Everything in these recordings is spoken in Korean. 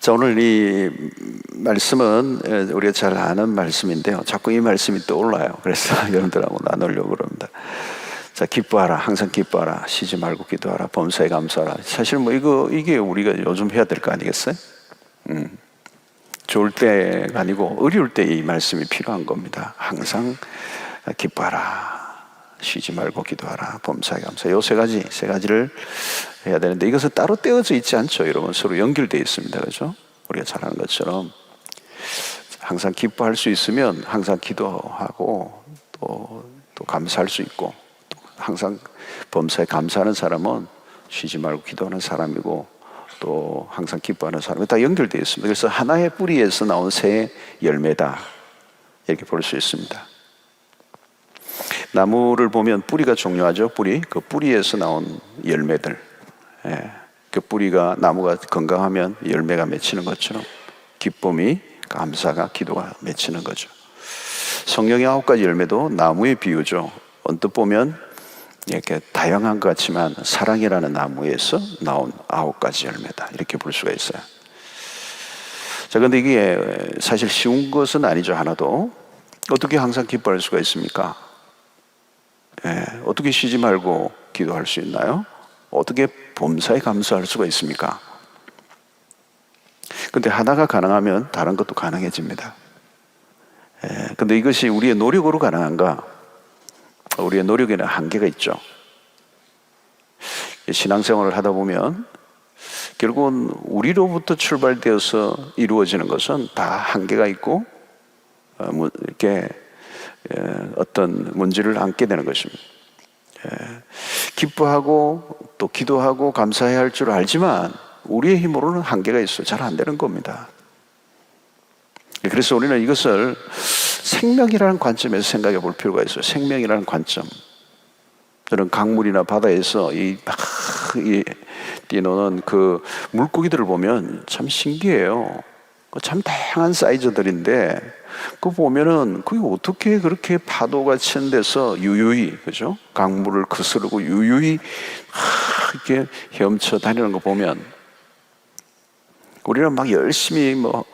자, 오늘 이 말씀은 우리가 잘 아는 말씀인데요. 자꾸 이 말씀이 떠올라요. 그래서 여러분들하고 나누려고 그럽니다. 자, 기뻐하라. 항상 기뻐하라. 쉬지 말고 기도하라. 범사에 감사하라. 사실 뭐 이게 우리가 요즘 해야 될 거 아니겠어요? 좋을 때가 아니고 어려울 때 이 말씀이 필요한 겁니다. 항상 기뻐하라. 쉬지 말고 기도하라. 범사에 감사. 요 세 가지를 해야 되는데 이것은 따로 떼어져 있지 않죠. 여러분, 서로 연결되어 있습니다. 그렇죠? 우리가 잘 아는 것처럼 항상 기뻐할 수 있으면 항상 기도하고 또 감사할 수 있고, 또 항상 범사에 감사하는 사람은 쉬지 말고 기도하는 사람이고, 또 항상 기뻐하는 사람이 다 연결되어 있습니다. 그래서 하나의 뿌리에서 나온 새 열매다, 이렇게 볼 수 있습니다. 나무를 보면 뿌리가 중요하죠. 그 뿌리에서 나온 열매들, 그 뿌리가, 나무가 건강하면 열매가 맺히는 것처럼 기쁨이, 감사가, 기도가 맺히는 거죠. 성령의 9가지 열매도 나무의 비유죠. 언뜻 보면 이렇게 다양한 것 같지만 사랑이라는 나무에서 나온 9가지 열매다, 이렇게 볼 수가 있어요. 자, 그런데 이게 사실 쉬운 것은 아니죠. 하나도. 어떻게 항상 기뻐할 수가 있습니까? 어떻게 쉬지 말고 기도할 수 있나요? 어떻게 범사에 감사할 수가 있습니까? 근데 하나가 가능하면 다른 것도 가능해집니다. 근데 이것이 우리의 노력으로 가능한가? 우리의 노력에는 한계가 있죠. 신앙생활을 하다 보면 결국은 우리로부터 출발되어서 이루어지는 것은 다 한계가 있고 이렇게 어떤 문제를 안게 되는 것입니다. 기뻐하고 또 기도하고 감사해야 할 줄 알지만 우리의 힘으로는 한계가 있어요. 잘 안 되는 겁니다. 그래서 우리는 이것을 생명이라는 관점에서 생각해 볼 필요가 있어요. 생명이라는 관점. 저는 강물이나 바다에서 뛰노는 그 물고기들을 보면 참 신기해요. 참 다양한 사이즈들인데 그거 보면은 그게 어떻게 그렇게 파도가 치는 데서 유유히, 그죠? 강물을 거스르고 유유히 이렇게 헤엄쳐 다니는 거 보면 우리는 막 열심히 뭐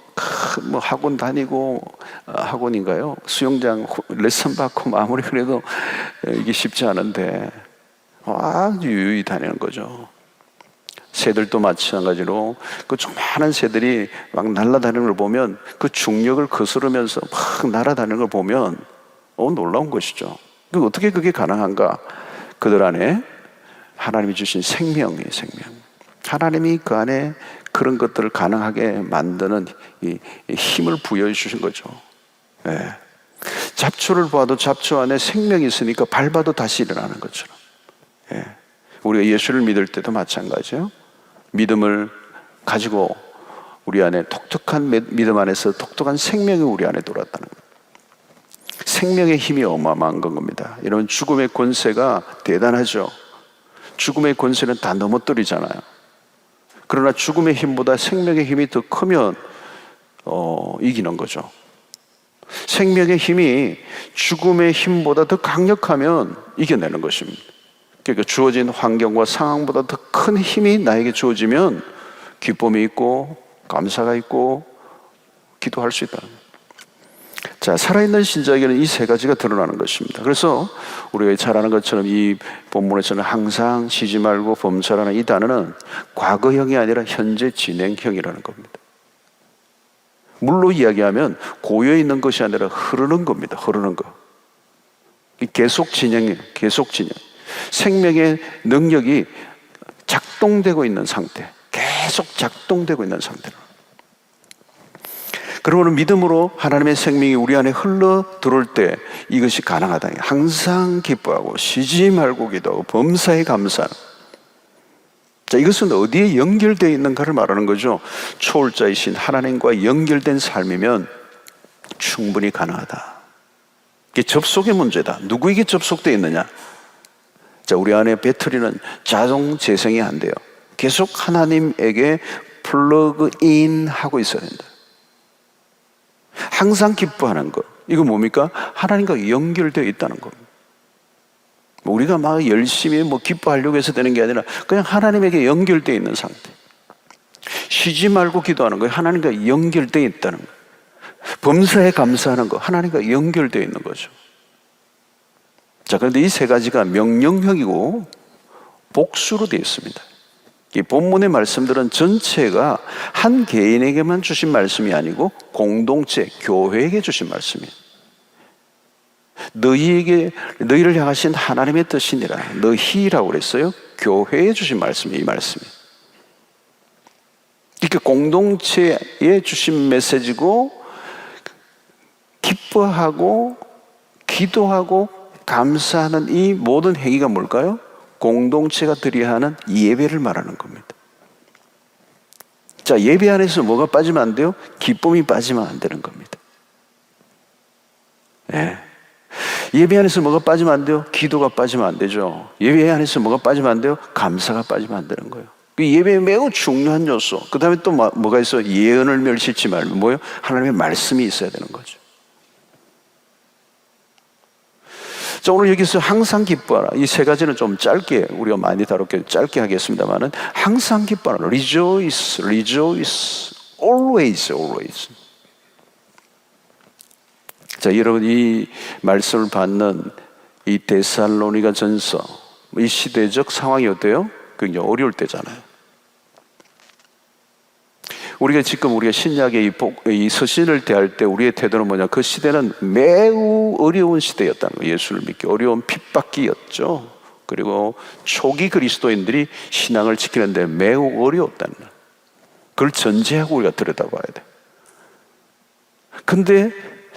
학원 다니고, 학원인가요? 수영장 레슨 받고 마무리 그래도 이게 쉽지 않은데 아주 유유히 다니는 거죠. 새들도 마찬가지로 그 조그마한 새들이 막 날아다니는 걸 보면 그 중력을 거스르면서 막 날아다니는 걸 보면 놀라운 것이죠. 어떻게 그게 가능한가? 그들 안에 하나님이 주신 생명이에요, 생명. 하나님이 그 안에 그런 것들을 가능하게 만드는 이 힘을 부여해 주신 거죠. 잡초를 봐도 잡초 안에 생명이 있으니까 밟아도 다시 일어나는 것처럼. 우리가 예수를 믿을 때도 마찬가지예요. 믿음을 가지고 우리 안에 독특한 믿음 안에서 독특한 생명이 우리 안에 돌았다는 거예요. 생명의 힘이 어마어마한 겁니다. 여러분, 죽음의 권세가 대단하죠. 죽음의 권세는 다 넘어뜨리잖아요. 그러나 죽음의 힘보다 생명의 힘이 더 크면 이기는 거죠. 생명의 힘이 죽음의 힘보다 더 강력하면 이겨내는 것입니다. 그러니까 주어진 환경과 상황보다 더 큰 힘이 나에게 주어지면 기쁨이 있고 감사가 있고 기도할 수 있다. 자, 살아있는 신자에게는 이 세 가지가 드러나는 것입니다. 그래서 우리가 잘 아는 것처럼 이 본문에서는 항상 쉬지 말고 범사라는 이 단어는 과거형이 아니라 현재 진행형이라는 겁니다. 물로 이야기하면 고여 있는 것이 아니라 흐르는 겁니다. 흐르는 거. 계속 진행이에요. 계속 진행. 생명의 능력이 작동되고 있는 상태, 계속 작동되고 있는 상태로. 그러므로 믿음으로 하나님의 생명이 우리 안에 흘러 들어올 때 이것이 가능하다. 항상 기뻐하고 쉬지 말고 기도하고 범사에 감사하는. 자, 이것은 어디에 연결되어 있는가를 말하는 거죠. 초월자이신 하나님과 연결된 삶이면 충분히 가능하다. 이게 접속의 문제다. 누구에게 접속되어 있느냐? 자, 우리 안에 배터리는 자동 재생이 안 돼요. 계속 하나님에게 플러그인 하고 있어야 된다. 항상 기뻐하는 것. 이거 뭡니까? 하나님과 연결되어 있다는 겁니다. 우리가 막 열심히 기뻐하려고 해서 되는 게 아니라 그냥 하나님에게 연결되어 있는 상태. 쉬지 말고 기도하는 거예요. 하나님과 연결되어 있다는 거예요. 범사에 감사하는 거, 하나님과 연결되어 있는 거죠. 자, 그런데 이 세 가지가 명령형이고 복수로 되어 있습니다. 이 본문의 말씀들은 전체가 한 개인에게만 주신 말씀이 아니고 공동체, 교회에게 주신 말씀이에요. 너희를 향하신 하나님의 뜻이니라. 너희라고 그랬어요. 교회에 주신 말씀이 이 말씀이에요. 이렇게 공동체에 주신 메시지고, 기뻐하고 기도하고 감사하는 이 모든 행위가 뭘까요? 공동체가 드려야 하는 예배를 말하는 겁니다. 자, 예배 안에서 뭐가 빠지면 안 돼요? 기쁨이 빠지면 안 되는 겁니다. 네. 예배 안에서 뭐가 빠지면 안 돼요? 기도가 빠지면 안 되죠. 예배 안에서 뭐가 빠지면 안 돼요? 감사가 빠지면 안 되는 거예요. 그 예배의 매우 중요한 요소. 그 다음에 또 뭐가 있어요? 예언을 멸시치 말고 뭐예요? 하나님의 말씀이 있어야 되는 거죠. 자, 오늘 여기서 항상 기뻐하라. 이 세 가지는 좀 짧게, 우리가 많이 다뤘게 짧게 하겠습니다만은, 항상 기뻐하라. Rejoice, rejoice, always, always. 자, 여러분, 이 말씀을 받는 이 데살로니가 전서, 이 시대적 상황이 어때요? 굉장히 어려울 때잖아요. 우리가 신약의 이 서신을 대할 때 우리의 태도는 뭐냐? 그 시대는 매우 어려운 시대였다는 거예요. 예수를 믿기 어려운 핍박기였죠. 그리고 초기 그리스도인들이 신앙을 지키는데 매우 어려웠다는 거예요. 그걸 전제하고 우리가 들여다봐야 돼. 근데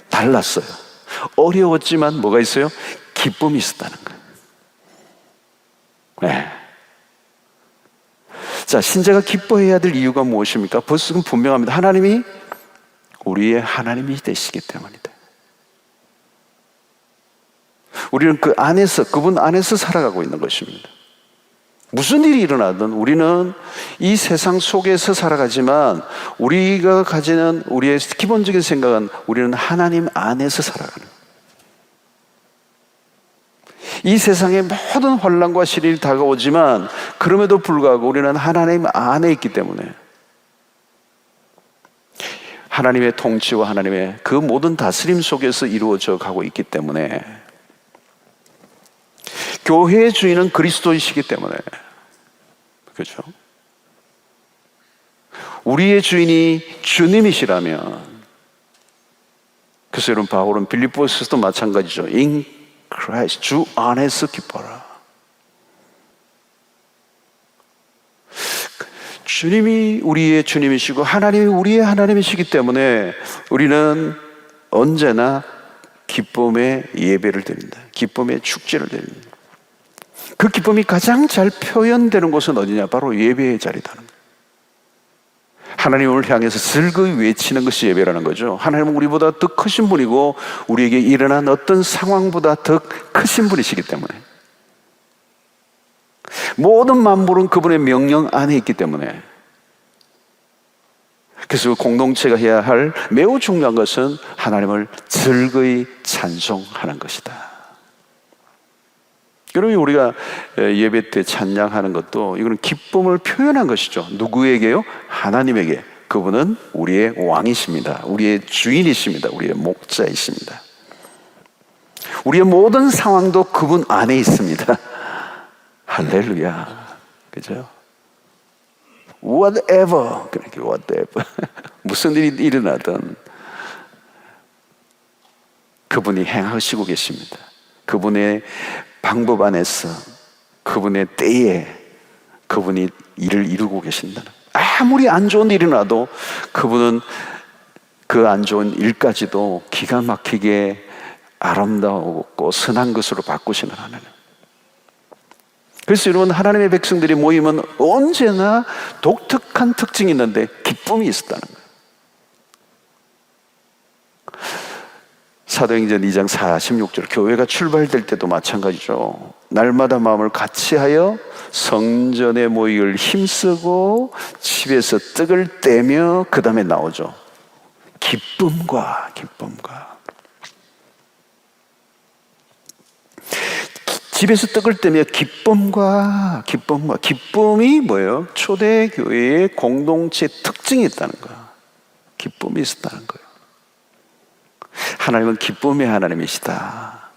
달랐어요. 어려웠지만 뭐가 있어요? 기쁨이 있었다는 거예요. 네. 자, 신자가 기뻐해야 될 이유가 무엇입니까? 벌써 분명합니다. 하나님이 우리의 하나님이 되시기 때문이다. 우리는 그분 안에서 살아가고 있는 것입니다. 무슨 일이 일어나든 우리는 이 세상 속에서 살아가지만, 우리가 가지는 우리의 기본적인 생각은 우리는 하나님 안에서 살아가는 거예요. 이 세상의 모든 환난과 시련이 다가오지만 그럼에도 불구하고 우리는 하나님 안에 있기 때문에, 하나님의 통치와 하나님의 그 모든 다스림 속에서 이루어져 가고 있기 때문에, 교회의 주인은 그리스도이시기 때문에, 그렇죠? 우리의 주인이 주님이시라면, 그래서 여러분, 바울은 빌립보서도 마찬가지죠. In Christ, 주 안에서 기뻐라. 주님이 우리의 주님이시고 하나님이 우리의 하나님이시기 때문에 우리는 언제나 기쁨의 예배를 드린다. 기쁨의 축제를 드립니다. 그 기쁨이 가장 잘 표현되는 곳은 어디냐? 바로 예배의 자리다. 하나님을 향해서 즐거이 외치는 것이 예배라는 거죠. 하나님은 우리보다 더 크신 분이고 우리에게 일어난 어떤 상황보다 더 크신 분이시기 때문에, 모든 만물은 그분의 명령 안에 있기 때문에, 그래서 공동체가 해야 할 매우 중요한 것은 하나님을 즐거이 찬송하는 것이다. 여러분, 우리가 예배 때 찬양하는 것도 이거는 기쁨을 표현한 것이죠. 누구에게요? 하나님에게. 그분은 우리의 왕이십니다. 우리의 주인이십니다. 우리의 목자이십니다. 우리의 모든 상황도 그분 안에 있습니다. 할렐루야. 그죠? Whatever. 그러니까 whatever. 무슨 일이 일어나든 그분이 행하시고 계십니다. 그분의 방법 안에서, 그분의 때에 그분이 일을 이루고 계신다는, 아무리 안 좋은 일이 나도 그분은 그 안 좋은 일까지도 기가 막히게 아름다웠고 선한 것으로 바꾸시는 하나님. 그래서 여러분, 하나님의 백성들이 모이면 언제나 독특한 특징이 있는데 기쁨이 있었다는 거예요. 사도행전 2장 46절, 교회가 출발될 때도 마찬가지죠. 날마다 마음을 같이하여 성전에 모이길 힘쓰고 집에서 떡을 떼며, 그 다음에 나오죠. 기쁨과. 집에서 떡을 떼며 기쁨이 뭐예요? 초대교회의 공동체 특징이 있다는 거야. 기쁨이 있었다는 거예요. 하나님은 기쁨의 하나님이시다.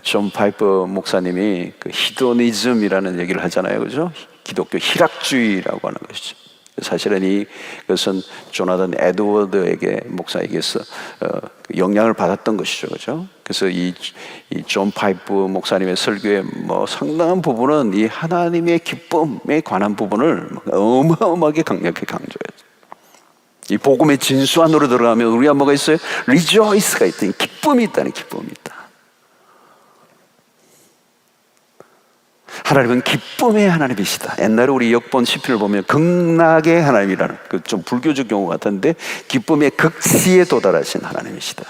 존 파이퍼 목사님이 그 히도니즘이라는 얘기를 하잖아요, 그죠? 기독교 희락주의라고 하는 것이죠. 사실은 이것은 조나단 에드워드에게 목사에게서 영향을 받았던 것이죠, 그죠? 그래서 이 존 파이프 목사님의 설교의 뭐 상당한 부분은 이 하나님의 기쁨에 관한 부분을 어마어마하게 강력히 강조해요. 이 복음의 진수 안으로 들어가면 우리가 뭐가 있어요? 리조이스가 있다니, 기쁨이 있다니, 기쁨이 있다. 하나님은 기쁨의 하나님이시다. 옛날에 우리 역본 시편을 보면 극락의 하나님이라는, 그 좀 불교적 용어 같은데, 기쁨의 극치에 도달하신 하나님이시다.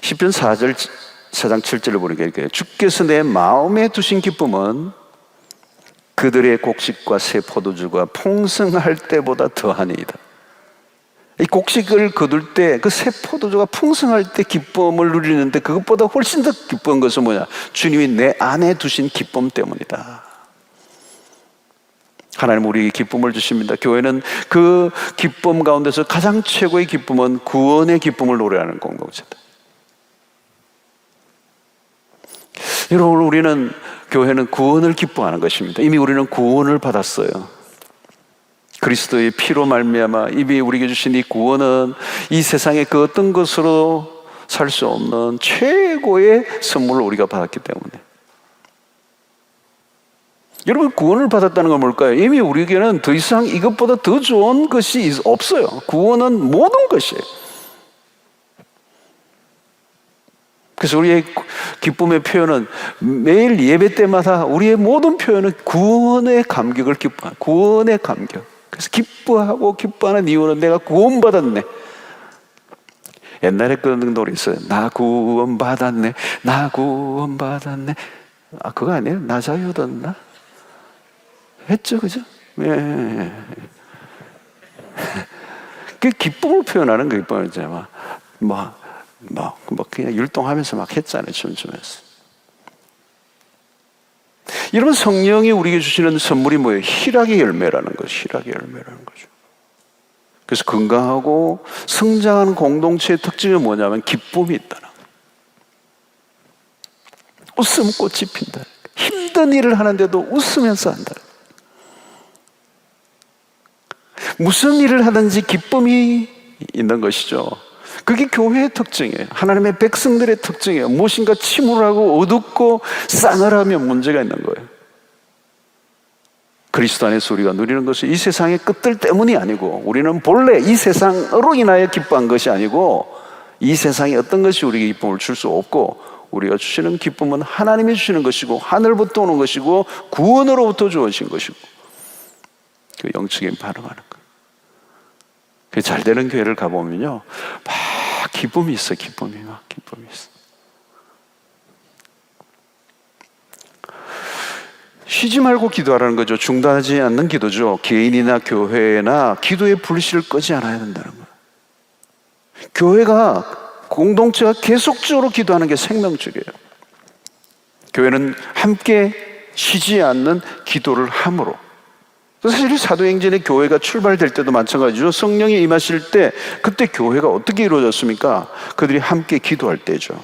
시편 4장 7절을 보니까 이렇게, 주께서 내 마음에 두신 기쁨은 그들의 곡식과 새 포도주가 풍성할 때보다 더하니이다. 이 곡식을 거둘 때, 그 새 포도주가 풍성할 때 기쁨을 누리는데, 그것보다 훨씬 더 기쁜 것은 뭐냐? 주님이 내 안에 두신 기쁨 때문이다. 하나님 우리에게 기쁨을 주십니다. 교회는 그 기쁨 가운데서 가장 최고의 기쁨은 구원의 기쁨을 노래하는 공동체다. 여러분, 교회는 구원을 기뻐하는 것입니다. 이미 우리는 구원을 받았어요. 그리스도의 피로 말미암아 이미 우리에게 주신 이 구원은 이 세상의 그 어떤 것으로 살 수 없는 최고의 선물을 우리가 받았기 때문에. 여러분, 구원을 받았다는 건 뭘까요? 이미 우리에게는 더 이상 이것보다 더 좋은 것이 없어요. 구원은 모든 것이에요. 그래서 우리의 기쁨의 표현은 매일 예배 때마다 우리의 모든 표현은 구원의 감격을 기뻐하는, 구원의 감격. 그래서 기뻐하는 이유는 내가 구원받았네. 옛날에 그런 노래 있어요. 나 구원받았네. 나 구원받았네. 아, 그거 아니에요? 나 자유 얻었나? 했죠, 그죠? 예. 그 기쁨을 표현하는 거, 기쁨이잖아요. 그냥 율동하면서 막 했잖아요, 춤추면서. 여러분, 성령이 우리에게 주시는 선물이 뭐예요? 희락의 열매라는 거죠. 희락의 열매라는 거죠. 그래서 건강하고 성장하는 공동체의 특징이 뭐냐면 기쁨이 있다는 거예요. 웃음꽃이 핀다. 힘든 일을 하는데도 웃으면서 한다. 무슨 일을 하든지 기쁨이 있는 것이죠. 그게 교회의 특징이에요. 하나님의 백성들의 특징이에요. 무엇인가 침울하고 어둡고 싸늘하면 문제가 있는 거예요. 그리스도 안에서 우리가 누리는 것은 이 세상의 끝들 때문이 아니고, 우리는 본래 이 세상으로 인하여 기뻐한 것이 아니고, 이 세상에 어떤 것이 우리에게 기쁨을 줄 수 없고, 우리가 주시는 기쁨은 하나님이 주시는 것이고, 하늘부터 오는 것이고, 구원으로부터 주어진 것이고, 그 영적인 반응하는 거예요. 잘 되는 교회를 가보면요, 막 기쁨이 있어. 기쁨이 있어. 쉬지 말고 기도하라는 거죠. 중단하지 않는 기도죠. 개인이나 교회나 기도의 불씨를 끄지 않아야 된다는 거예요. 교회가, 공동체가 계속적으로 기도하는 게 생명줄이에요. 교회는 함께 쉬지 않는 기도를 함으로. 사실 사도행전의 교회가 출발될 때도 마찬가지죠. 성령이 임하실 때, 그때 교회가 어떻게 이루어졌습니까? 그들이 함께 기도할 때죠.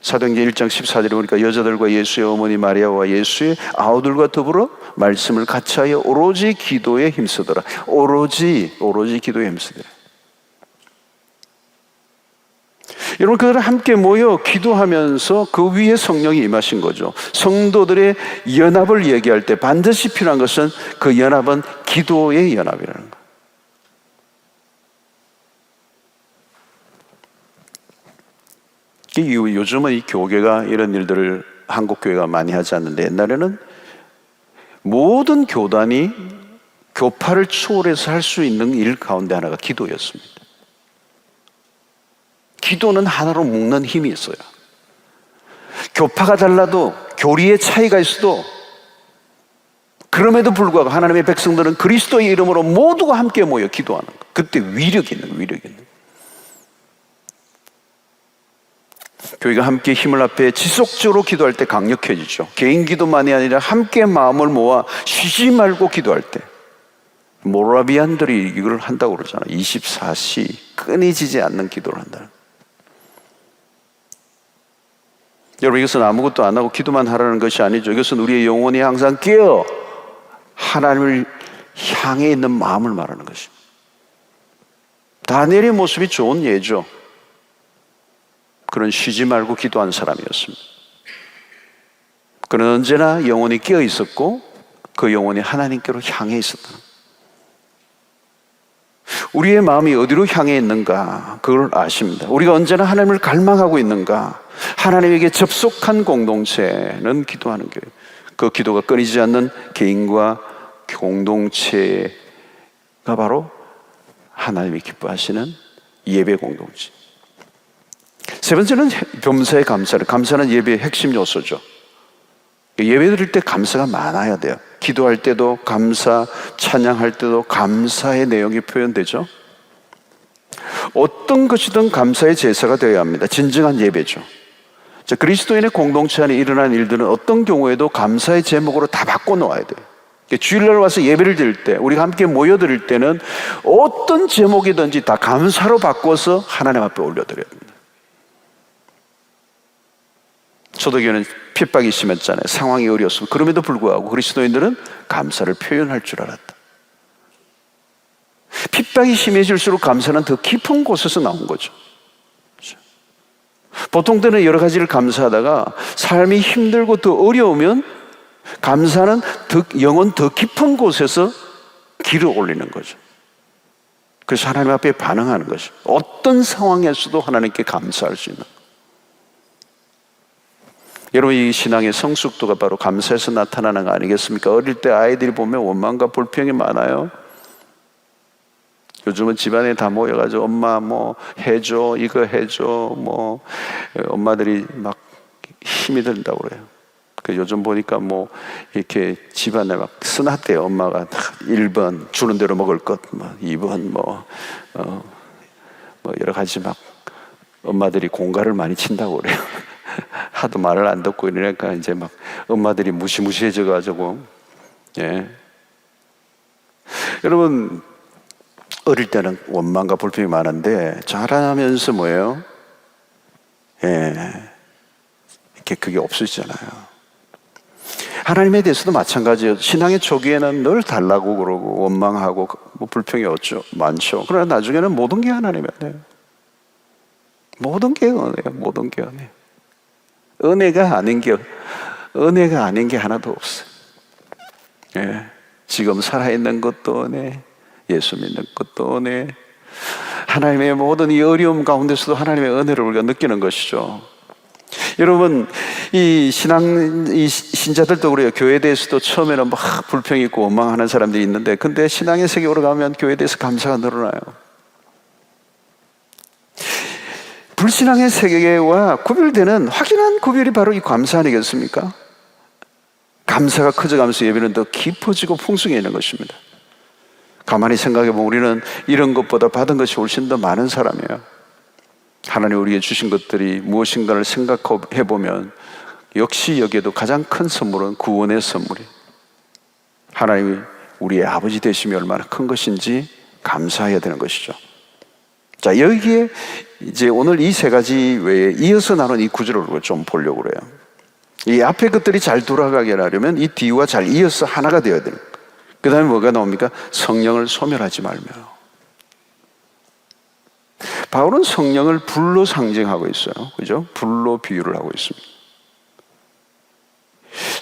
사도행전 1장 14절에 보니까 여자들과 예수의 어머니 마리아와 예수의 아우들과 더불어 말씀을 같이하여 오로지 기도에 힘쓰더라. 오로지 기도에 힘쓰더라. 여러분, 그들은 함께 모여 기도하면서 그 위에 성령이 임하신 거죠. 성도들의 연합을 얘기할 때 반드시 필요한 것은, 그 연합은 기도의 연합이라는 거예요. 요즘은 이 교계가 이런 일들을 한국 교회가 많이 하지 않는데, 옛날에는 모든 교단이 교파를 초월해서 할 수 있는 일 가운데 하나가 기도였습니다. 기도는 하나로 묶는 힘이 있어요. 교파가 달라도, 교리의 차이가 있어도, 그럼에도 불구하고 하나님의 백성들은 그리스도의 이름으로 모두가 함께 모여 기도하는 거예요. 그때 위력이 있는 거예요. 교회가 함께 힘을 합해 지속적으로 기도할 때 강력해지죠. 개인 기도만이 아니라 함께 마음을 모아 쉬지 말고 기도할 때. 모라비안들이 이걸 한다고 그러잖아요. 24시 끊이지지 않는 기도를 한다. 여러분, 이것은 아무것도 안 하고 기도만 하라는 것이 아니죠. 이것은 우리의 영혼이 항상 깨어 하나님을 향해 있는 마음을 말하는 것입니다. 다니엘의 모습이 좋은 예죠. 그는 쉬지 말고 기도한 사람이었습니다. 그는 언제나 영혼이 깨어 있었고 그 영혼이 하나님께로 향해 있었다. 우리의 마음이 어디로 향해 있는가 그걸 아십니다. 우리가 언제나 하나님을 갈망하고 있는가, 하나님에게 접속한 공동체는 기도하는 교회. 그 기도가 끊이지 않는 개인과 공동체가 바로 하나님이 기뻐하시는 예배 공동체. 세 번째는 범사에 감사를. 감사는 예배의 핵심 요소죠. 예배 드릴 때 감사가 많아야 돼요. 기도할 때도 감사, 찬양할 때도 감사의 내용이 표현되죠. 어떤 것이든 감사의 제사가 되어야 합니다. 진정한 예배죠. 자, 그리스도인의 공동체 안에 일어난 일들은 어떤 경우에도 감사의 제목으로 다 바꿔놓아야 돼요. 주일날 와서 예배를 드릴 때, 우리가 함께 모여드릴 때는 어떤 제목이든지 다 감사로 바꿔서 하나님 앞에 올려드려야 됩니다. 초대교회는 핍박이 심했잖아요. 상황이 어려웠습니다. 그럼에도 불구하고 그리스도인들은 감사를 표현할 줄 알았다. 핍박이 심해질수록 감사는 더 깊은 곳에서 나온 거죠. 보통 때는 여러 가지를 감사하다가 삶이 힘들고 더 어려우면 감사는 영혼 더 깊은 곳에서 길을 올리는 거죠. 그래서 하나님 앞에 반응하는 거죠. 어떤 상황에서도 하나님께 감사할 수 있는. 여러분, 이 신앙의 성숙도가 바로 감사에서 나타나는 거 아니겠습니까? 어릴 때 아이들이 보면 원망과 불평이 많아요. 요즘은 집안에 다 모여가지고 엄마 뭐 해줘, 이거 해줘, 뭐 엄마들이 막 힘이 든다고 그래요. 그 요즘 보니까 뭐 이렇게 집안에 막 써놨대요. 엄마가 1번 주는 대로 먹을 것, 뭐 2번 뭐 여러 가지 막 엄마들이 공갈을 많이 친다고 그래요. 하도 말을 안 듣고 이러니까 이제 막 엄마들이 무시무시해져 가지고. 예. 여러분, 어릴 때는 원망과 불평이 많은데 자라면서 뭐예요? 예. 이렇게 그게 없으시잖아요. 하나님에 대해서도 마찬가지예요. 신앙의 초기에는 늘 달라고 그러고 원망하고 뭐 불평이 많죠. 그러나 나중에는 모든 게 하나님의 은혜예요. 모든 게 은혜예요. 모든 게 은혜예요. 은혜가 아닌 게 하나도 없어요. 예. 지금 살아있는 것도 은혜, 예수 믿는 것도 은혜, 하나님의 모든 이 어려움 가운데서도 하나님의 은혜를 우리가 느끼는 것이죠. 여러분, 이 신자들도 그래요. 교회에 대해서도 처음에는 막 불평이 있고 원망하는 사람들이 있는데, 근데 신앙의 세계로 가면 교회에 대해서 감사가 늘어나요. 불신앙의 세계와 구별되는 확연한 구별이 바로 이 감사 아니겠습니까? 감사가 커져가면서 예배는 더 깊어지고 풍성해지는 것입니다. 가만히 생각해보면 우리는 이런 것보다 받은 것이 훨씬 더 많은 사람이에요. 하나님 우리에게 주신 것들이 무엇인가를 생각해보면 역시 여기에도 가장 큰 선물은 구원의 선물이에요. 하나님이 우리의 아버지 되심이 얼마나 큰 것인지 감사해야 되는 것이죠. 자, 여기에 이제 오늘 이 세 가지 외에 이어서 나눈 이 구절을 좀 보려고 그래요. 이 앞에 것들이 잘 돌아가게 하려면 이 뒤와 잘 이어서 하나가 되어야 돼요. 그 다음에 뭐가 나옵니까? 성령을 소멸하지 말며. 바울은 성령을 불로 상징하고 있어요. 그죠? 불로 비유를 하고 있습니다.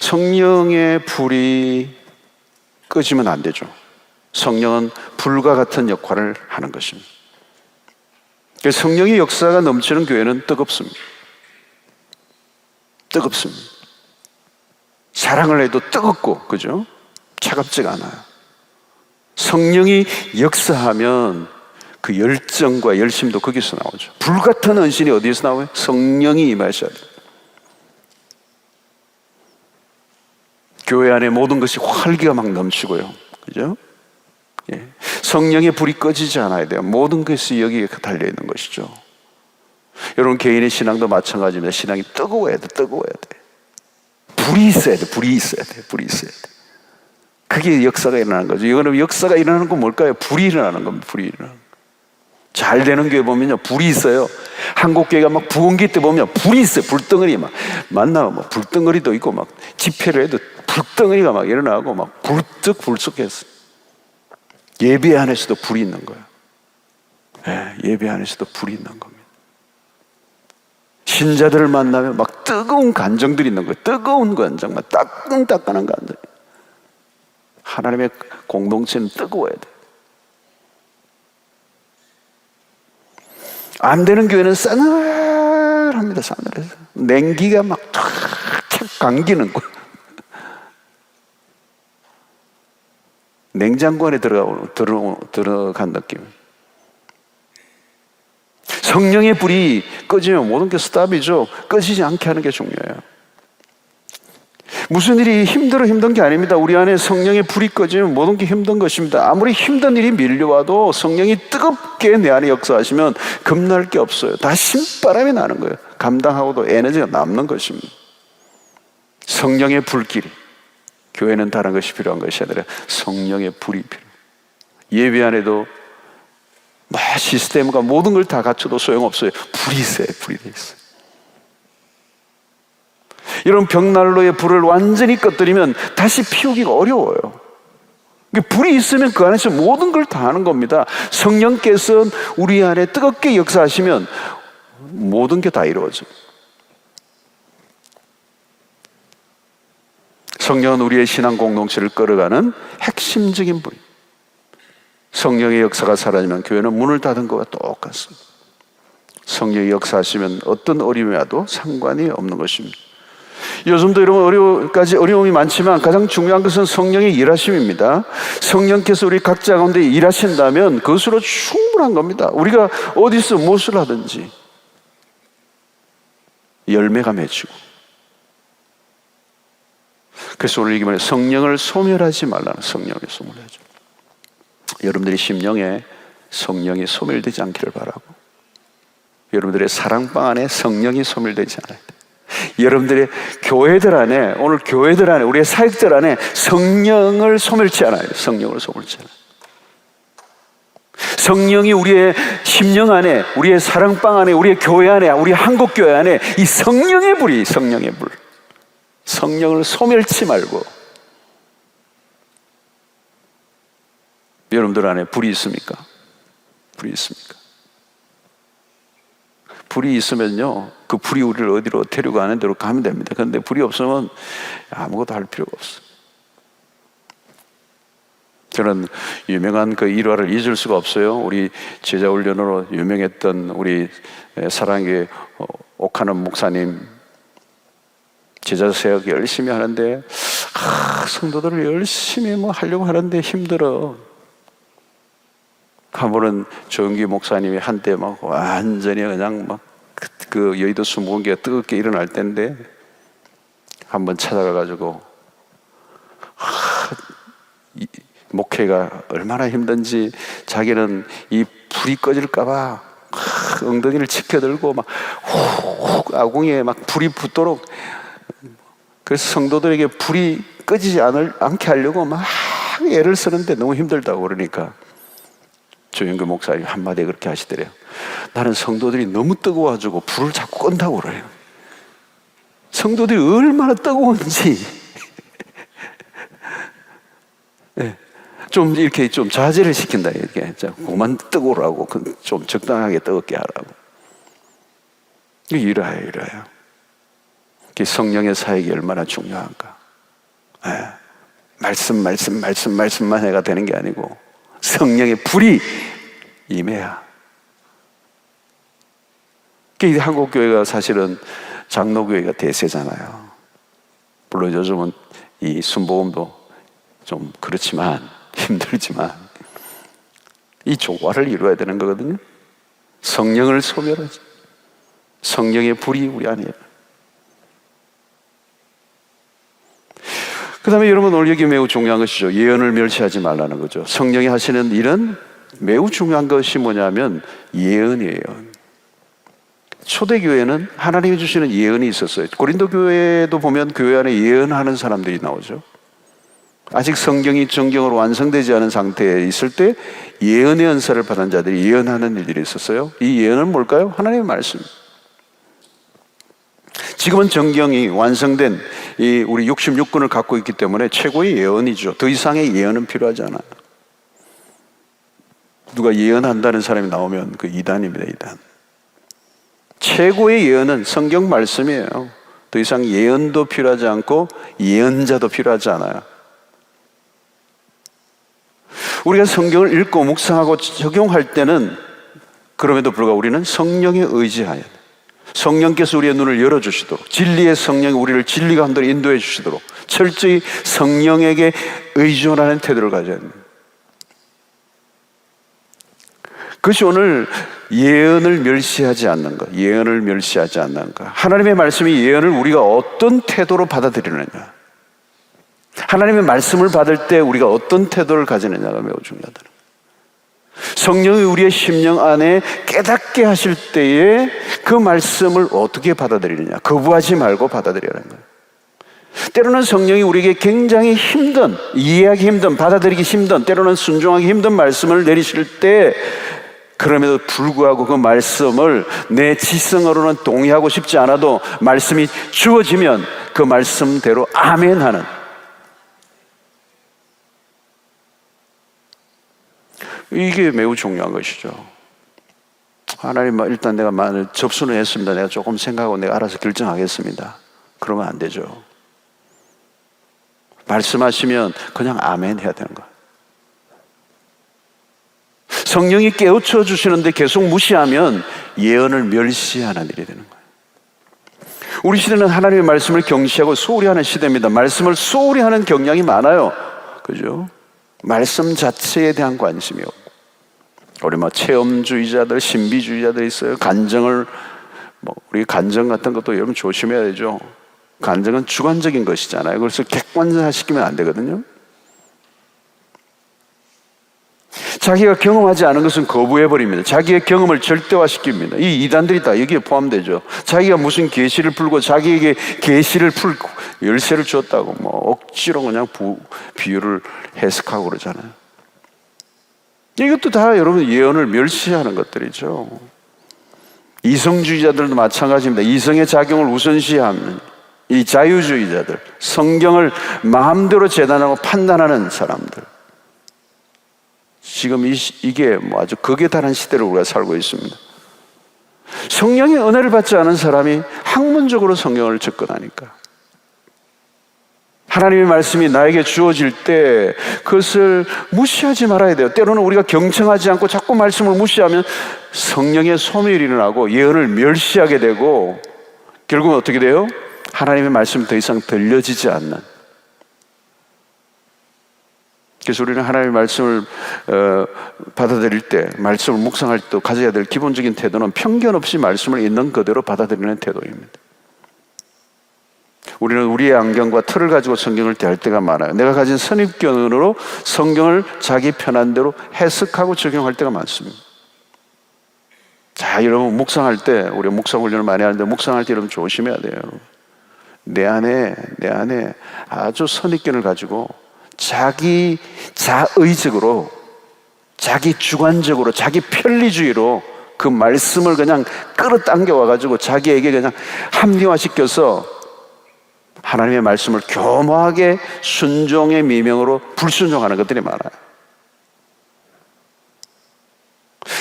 성령의 불이 꺼지면 안 되죠. 성령은 불과 같은 역할을 하는 것입니다. 성령의 역사가 넘치는 교회는 뜨겁습니다. 뜨겁습니다. 사랑을 해도 뜨겁고, 그죠? 차갑지가 않아요. 성령이 역사하면 그 열정과 열심도 거기서 나오죠. 불같은 헌신이 어디에서 나와요? 성령이 임하셔야 돼요. 교회 안에 모든 것이 활기가 막 넘치고요. 그죠? 예. 성령의 불이 꺼지지 않아야 돼요. 모든 것이 여기에 달려있는 것이죠. 여러분 개인의 신앙도 마찬가지입니다. 신앙이 뜨거워야 돼. 불이 있어야 돼. 불이 있어야 돼. 그게 역사가 일어나는 거죠. 이거는 역사가 일어나는 건 뭘까요? 불이 일어나는 겁니다. 불이 일어나는 거. 잘 되는 교회 보면요, 불이 있어요. 한국 교회가 막 부흥기 때 보면 불이 있어요. 불덩어리 막 만나면 막 불덩어리도 있고 막 집회를 해도 불덩어리가 막 일어나고 막 불쑥불쑥했어요. 예배 안에서도 불이 있는 거예요. 예배 안에서도 불이 있는 겁니다. 신자들을 만나면 막 뜨거운 감정들이 있는 거예요. 뜨거운 감정, 막 따끈따끈한 감정. 하나님의 공동체는 뜨거워야 돼. 안 되는 교회는 싸늘합니다. 싸늘해서 냉기가 막 탁 감기는 거예요. 냉장고 안에 들어간 느낌. 성령의 불이 꺼지면 모든 게 스탑이죠. 꺼지지 않게 하는 게 중요해요. 무슨 일이 힘든 게 아닙니다. 우리 안에 성령의 불이 꺼지면 모든 게 힘든 것입니다. 아무리 힘든 일이 밀려와도 성령이 뜨겁게 내 안에 역사하시면 겁날 게 없어요. 다 신바람이 나는 거예요. 감당하고도 에너지가 남는 것입니다. 성령의 불길이, 교회는 다른 것이 필요한 것이 아니라 성령의 불이 필요해요. 예배 안에도 시스템과 모든 걸 다 갖춰도 소용없어요. 불이 있어요. 불이 돼 있어요. 이런 벽난로의 불을 완전히 꺼뜨리면 다시 피우기가 어려워요. 불이 있으면 그 안에서 모든 걸 다 하는 겁니다. 성령께서 우리 안에 뜨겁게 역사하시면 모든 게 다 이루어져요. 성령은 우리의 신앙 공동체를 끌어가는 핵심적인 불. 성령의 역사가 사라지면 교회는 문을 닫은 것과 똑같습니다. 성령의 역사하시면 어떤 어려움이 와도 상관이 없는 것입니다. 요즘도 여러분 어려움이 많지만 가장 중요한 것은 성령의 일하심입니다. 성령께서 우리 각자 가운데 일하신다면 그것으로 충분한 겁니다. 우리가 어디서 무엇을 하든지 열매가 맺히고. 그래서 오늘 이기만 성령을 소멸하지 말라는, 성령을 소멸하지. 여러분들의 심령에 성령이 소멸되지 않기를 바라고, 여러분들의 사랑방 안에 성령이 소멸되지 않아야 돼. 여러분들의 교회들 안에, 오늘 교회들 안에, 우리의 사역들 안에 성령을 소멸치 않아요. 성령을 소멸치 않아요. 성령이 우리의 심령 안에, 우리의 사랑방 안에, 우리의 교회 안에, 우리 한국교회 안에 이 성령의 불이, 성령의 불, 성령을 소멸치 말고. 여러분들 안에 불이 있습니까? 불이 있습니까? 불이 있으면요, 그 불이 우리를 어디로 데려가는 대로 가면 됩니다. 그런데 불이 없으면 아무것도 할 필요가 없어요. 저는 유명한 그 일화를 잊을 수가 없어요. 우리 제자훈련으로 유명했던 우리 사랑의 옥하는 목사님, 제자사역 열심히 하는데 성도들을 열심히 하려고 하는데 힘들어. 한 번은 조영기 목사님이 한때 완전히 그냥 그 여의도 수목원교가 뜨겁게 일어날 때인데 한번 찾아가가지고 목회가 얼마나 힘든지 자기는 이 불이 꺼질까봐 엉덩이를 치켜들고 훅 아궁이에 불이 붙도록, 그래서 성도들에게 불이 꺼지지 않게 하려고 애를 쓰는데 너무 힘들다고 그러니까 조영규 목사님 한마디에 그렇게 하시더래요. 나는 성도들이 너무 뜨거워가지고 불을 자꾸 끈다고 그래요. 성도들이 얼마나 뜨거운지 네. 좀 이렇게 좀 자제를 시킨다. 이렇게 그만 뜨거우라고, 좀 적당하게 뜨겁게 하라고. 이래요. 성령의 사역이 얼마나 중요한가. 말씀만 해가 되는 게 아니고 성령의 불이 임해야. 한국교회가 사실은 장로교회가 대세잖아요. 물론 요즘은 이 순복음도 좀 그렇지만, 힘들지만 이 조화를 이루어야 되는 거거든요. 성령을 소멸하지, 성령의 불이 우리 안에. 그 다음에 여러분, 오늘 여기 매우 중요한 것이죠. 예언을 멸시하지 말라는 거죠. 성령이 하시는 일은 매우 중요한 것이 뭐냐면 예언이에요. 초대교회는 하나님이 주시는 예언이 있었어요. 고린도 교회도 보면 교회 안에 예언하는 사람들이 나오죠. 아직 성경이 정경으로 완성되지 않은 상태에 있을 때 예언의 은사를 받은 자들이 예언하는 일들이 있었어요. 이 예언은 뭘까요? 하나님의 말씀. 지금은 정경이 완성된 이 우리 66권을 갖고 있기 때문에 최고의 예언이죠. 더 이상의 예언은 필요하지 않아요. 누가 예언한다는 사람이 나오면 그 이단입니다, 이단. 최고의 예언은 성경 말씀이에요. 더 이상 예언도 필요하지 않고 예언자도 필요하지 않아요. 우리가 성경을 읽고 묵상하고 적용할 때는 그럼에도 불구하고 우리는 성령에 의지해야 돼요. 성령께서 우리의 눈을 열어주시도록, 진리의 성령이 우리를 진리가 한대로 인도해 주시도록 철저히 성령에게 의존하는 태도를 가져야 합니다. 그것이 오늘 예언을 멸시하지 않는 것, 예언을 멸시하지 않는 것. 하나님의 말씀이 예언을 우리가 어떤 태도로 받아들이느냐, 하나님의 말씀을 받을 때 우리가 어떤 태도를 가지느냐가 매우 중요하다는 거예요. 성령이 우리의 심령 안에 깨닫게 하실 때에 그 말씀을 어떻게 받아들이느냐, 거부하지 말고 받아들이라는 거예요. 때로는 성령이 우리에게 굉장히 힘든, 이해하기 힘든, 받아들이기 힘든, 때로는 순종하기 힘든 말씀을 내리실 때 그럼에도 불구하고 그 말씀을 내 지성으로는 동의하고 싶지 않아도 말씀이 주어지면 그 말씀대로 아멘 하는, 이게 매우 중요한 것이죠. 하나님, 일단 내가 접수는 했습니다. 내가 조금 생각하고 내가 알아서 결정하겠습니다. 그러면 안 되죠. 말씀하시면 그냥 아멘 해야 되는 거예요. 성령이 깨우쳐 주시는데 계속 무시하면 예언을 멸시하는 일이 되는 거예요. 우리 시대는 하나님의 말씀을 경시하고 소홀히 하는 시대입니다. 말씀을 소홀히 하는 경향이 많아요. 그죠? 말씀 자체에 대한 관심이 없고, 우리 체험주의자들, 신비주의자들 있어요. 간증을, 우리 간증 같은 것도 여러분 조심해야 되죠. 간증은 주관적인 것이잖아요. 그래서 객관화시키면 안 되거든요. 자기가 경험하지 않은 것은 거부해버립니다. 자기의 경험을 절대화시킵니다. 이 이단들이 다 여기에 포함되죠. 자기가 무슨 계시를 풀고 자기에게 계시를 풀고 열쇠를 줬다고 억지로 그냥 비유를 해석하고 그러잖아요. 이것도 다 여러분 예언을 멸시하는 것들이죠. 이성주의자들도 마찬가지입니다. 이성의 작용을 우선시하는 이 자유주의자들, 성경을 마음대로 재단하고 판단하는 사람들, 지금 이게 아주 극에 달한 시대를 우리가 살고 있습니다. 성령의 은혜를 받지 않은 사람이 학문적으로 성경을 접근하니까, 하나님의 말씀이 나에게 주어질 때 그것을 무시하지 말아야 돼요. 때로는 우리가 경청하지 않고 자꾸 말씀을 무시하면 성령의 소멸이 일어나고 예언을 멸시하게 되고, 결국은 어떻게 돼요? 하나님의 말씀이 더 이상 들려지지 않는. 그래서 우리는 하나님의 말씀을 받아들일 때, 말씀을 묵상할 때 가져야 될 기본적인 태도는 편견 없이 말씀을 있는 그대로 받아들이는 태도입니다. 우리는 우리의 안경과 틀을 가지고 성경을 대할 때가 많아요. 내가 가진 선입견으로 성경을 자기 편한 대로 해석하고 적용할 때가 많습니다. 자, 여러분 묵상할 때, 우리가 묵상 훈련을 많이 하는데 묵상할 때 여러분 조심해야 돼요. 내 안에 아주 선입견을 가지고 자기 자의적으로, 자기 주관적으로, 자기 편리주의로 그 말씀을 그냥 끌어당겨 와가지고 자기에게 그냥 합리화시켜서 하나님의 말씀을 교묘하게 순종의 미명으로 불순종하는 것들이 많아요.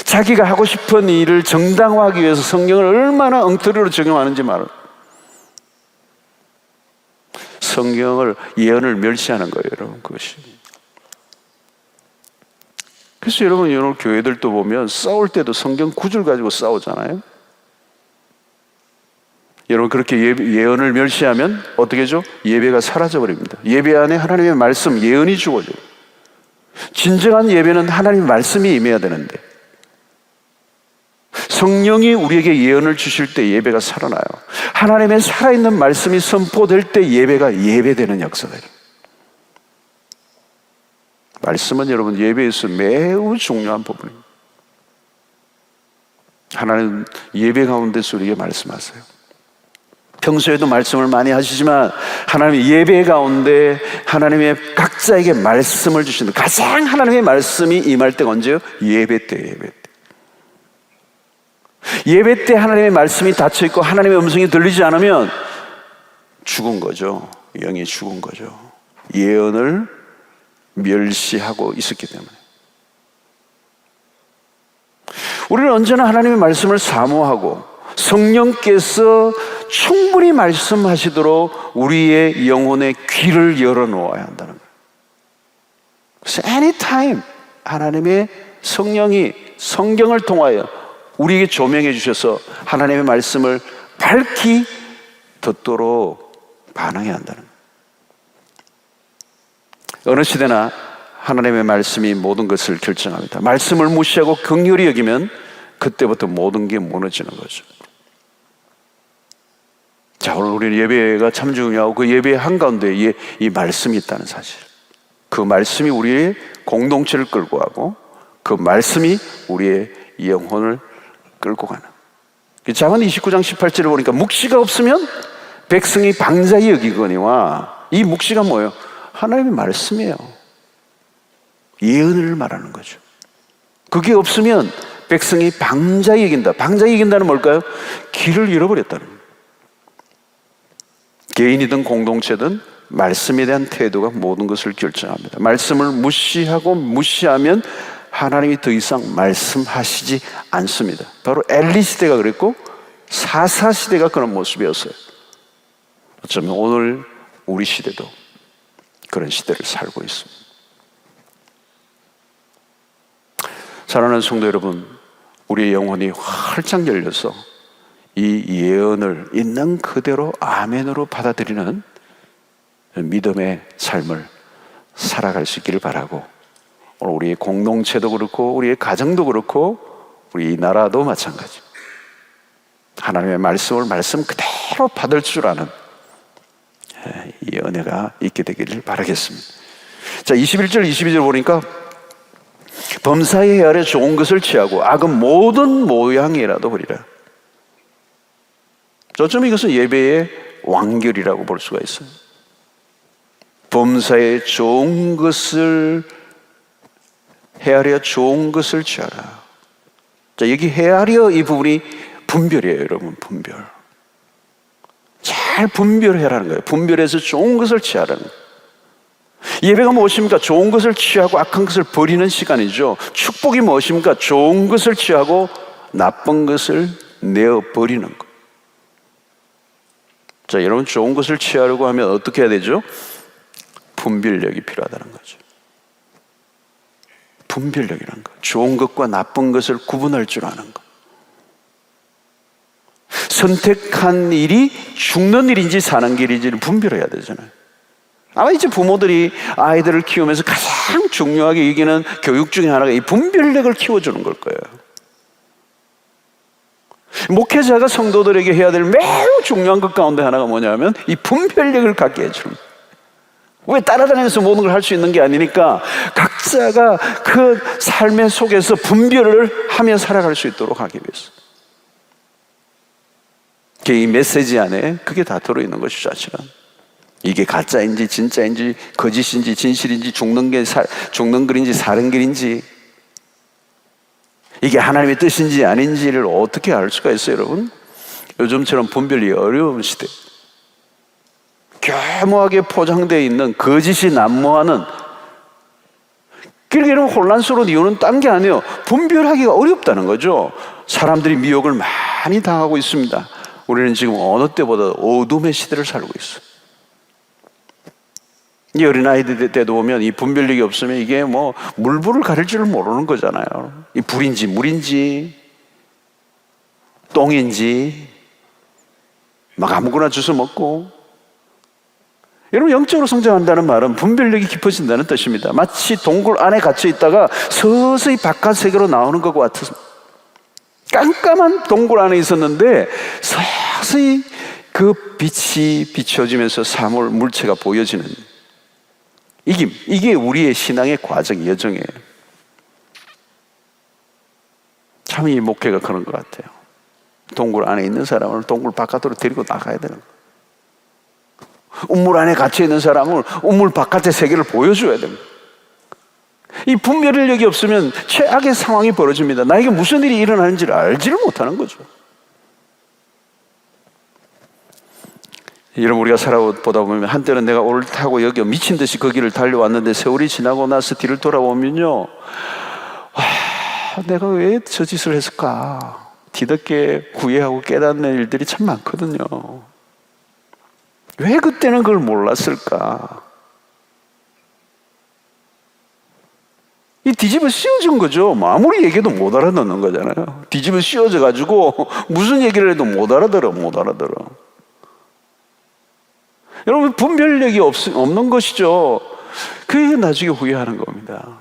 자기가 하고 싶은 일을 정당화하기 위해서 성경을 얼마나 엉터리로 적용하는지 말아요. 성경을, 예언을 멸시하는 거예요, 여러분. 그것이. 그래서 여러분, 오늘 교회들도 보면 싸울 때도 성경 구절 가지고 싸우잖아요. 여러분, 그렇게 예언을 멸시하면 어떻게 하죠? 예배가 사라져버립니다. 예배 안에 하나님의 말씀, 예언이 주어져요. 진정한 예배는 하나님의 말씀이 임해야 되는데, 성령이 우리에게 예언을 주실 때 예배가 살아나요. 하나님의 살아있는 말씀이 선포될 때 예배가 예배되는 역사가 돼요. 말씀은 여러분 예배에서 매우 중요한 부분입니다. 하나님 예배 가운데서 우리에게 말씀하세요. 평소에도 말씀을 많이 하시지만 하나님의 예배 가운데 하나님의 각자에게 말씀을 주신다. 가장 하나님의 말씀이 임할 때가 언제요? 예배 때, 예배 때. 예배 때 하나님의 말씀이 닫혀있고 하나님의 음성이 들리지 않으면 죽은 거죠. 영이 죽은 거죠. 예언을 멸시하고 있었기 때문에. 우리는 언제나 하나님의 말씀을 사모하고 성령께서 충분히 말씀하시도록 우리의 영혼의 귀를 열어놓아야 한다는 거예요. 그래서 anytime 하나님의 성령이 성경을 통하여 우리에게 조명해 주셔서 하나님의 말씀을 밝히 듣도록 반응해야 한다는 거예요. 어느 시대나 하나님의 말씀이 모든 것을 결정합니다. 말씀을 무시하고 긍휼히 여기면 그때부터 모든 게 무너지는 거죠. 자, 오늘 우리 예배가 참 중요하고 그 예배의 한가운데 이 말씀이 있다는 사실. 그 말씀이 우리의 공동체를 끌고 가고 그 말씀이 우리의 영혼을 끌고 가는. 잠언 29장 18절을 보니까 묵시가 없으면 백성이 방자히 여기거니와, 이 묵시가 뭐예요? 하나님의 말씀이에요. 예언을 말하는 거죠. 그게 없으면 백성이 방자히 여긴다. 방자히 여긴다는 뭘까요? 길을 잃어버렸다는 거예요. 개인이든 공동체든 말씀에 대한 태도가 모든 것을 결정합니다. 말씀을 무시하면 하나님이 더 이상 말씀하시지 않습니다. 바로 엘리 시대가 그랬고 사사 시대가 그런 모습이었어요. 어쩌면 오늘 우리 시대도 그런 시대를 살고 있습니다. 사랑하는 성도 여러분, 우리의 영혼이 활짝 열려서 이 예언을 있는 그대로 아멘으로 받아들이는 믿음의 삶을 살아갈 수 있기를 바라고, 오늘 우리의 공동체도 그렇고 우리의 가정도 그렇고 우리 이 나라도 마찬가지, 하나님의 말씀을 말씀 그대로 받을 줄 아는 이 은혜가 있게 되기를 바라겠습니다. 자, 21절 22절 보니까 범사에 헤아려 좋은 것을 취하고 악은 모든 모양이라도 버리라. 저점 이것은 예배의 완결이라고 볼 수가 있어요. 범사에 좋은 것을 헤아려 좋은 것을 취하라. 자, 여기 헤아려 이 부분이 분별이에요, 여러분. 분별. 잘 분별해라는 거예요. 분별해서 좋은 것을 취하라는 거예요. 예배가 무엇입니까? 좋은 것을 취하고 악한 것을 버리는 시간이죠. 축복이 무엇입니까? 좋은 것을 취하고 나쁜 것을 내어버리는 것. 자, 여러분, 좋은 것을 취하려고 하면 어떻게 해야 되죠? 분별력이 필요하다는 거죠. 분별력이라는 것. 좋은 것과 나쁜 것을 구분할 줄 아는 것. 선택한 일이 죽는 일인지 사는 길인지를 분별해야 되잖아요. 아마 이제 부모들이 아이들을 키우면서 가장 중요하게 여기는 교육 중에 하나가 이 분별력을 키워주는 걸 거예요. 목회자가 성도들에게 해야 될 매우 중요한 것 가운데 하나가 뭐냐면 이 분별력을 갖게 해주는 거예요. 왜 따라다니면서 모든 걸 할 수 있는 게 아니니까 각자가 그 삶의 속에서 분별을 하며 살아갈 수 있도록 하기 위해서. 이 메시지 안에 그게 다 들어있는 것이죠, 사실은. 이게 가짜인지 진짜인지 거짓인지 진실인지 죽는 글인지 사는 길인지, 이게 하나님의 뜻인지 아닌지를 어떻게 알 수가 있어요, 여러분? 요즘처럼 분별이 어려운 시대, 교묘하게 포장되어 있는 거짓이 난무하는, 그러니까 이런 혼란스러운 이유는 딴 게 아니에요. 분별하기가 어렵다는 거죠. 사람들이 미혹을 많이 당하고 있습니다. 우리는 지금 어느 때보다 어둠의 시대를 살고 있어요. 이 어린아이들 때도 보면 이 분별력이 없으면 이게 뭐 물불을 가릴 줄을 모르는 거잖아요. 이 불인지 물인지 똥인지 막 아무거나 주워 먹고. 여러분, 영적으로 성장한다는 말은 분별력이 깊어진다는 뜻입니다. 마치 동굴 안에 갇혀 있다가 서서히 바깥 세계로 나오는 것과 같아서, 깜깜한 동굴 안에 있었는데 서서히 그 빛이 비춰지면서 사물 물체가 보여지는, 이게 우리의 신앙의 과정, 여정이에요. 참 참 이 목회가 그런 것 같아요. 동굴 안에 있는 사람을 동굴 바깥으로 데리고 나가야 되는 거예요. 우물 안에 갇혀 있는 사람을 우물 바깥의 세계를 보여줘야 됩니다. 이 분별력이 없으면 최악의 상황이 벌어집니다. 나에게 무슨 일이 일어나는지를 알지를 못하는 거죠. 여러분, 우리가 살아보다 보면 한때는 내가 옳다고 여겨 미친 듯이 그 길을 달려왔는데 세월이 지나고 나서 뒤를 돌아보면요, 내가 왜 저 짓을 했을까? 뒤늦게 후회하고 깨닫는 일들이 참 많거든요. 왜 그때는 그걸 몰랐을까? 이 뒤집어 씌워진 거죠. 아무리 얘기해도 못 알아듣는 거잖아요. 뒤집어 씌워져 가지고 무슨 얘기를 해도 못 알아들어. 여러분, 분별력이 없는 것이죠. 그게 나중에 후회하는 겁니다.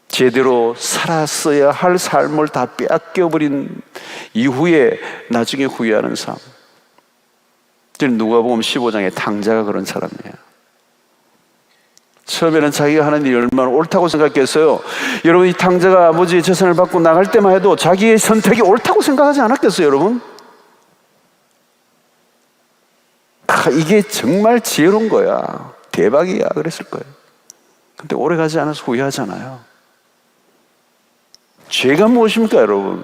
제대로 살았어야 할 삶을 다 빼앗겨버린 이후에 나중에 후회하는 삶. 누가복음 15장의 탕자가 그런 사람이에요. 처음에는 자기가 하는 일이 얼마나 옳다고 생각했어요. 여러분, 이 탕자가 아버지의 재산을 받고 나갈 때만 해도 자기의 선택이 옳다고 생각하지 않았겠어요, 여러분? 이게 정말 지혜로운 거야, 대박이야 그랬을 거예요. 근데 오래가지 않아서 후회하잖아요. 죄가 무엇입니까, 여러분?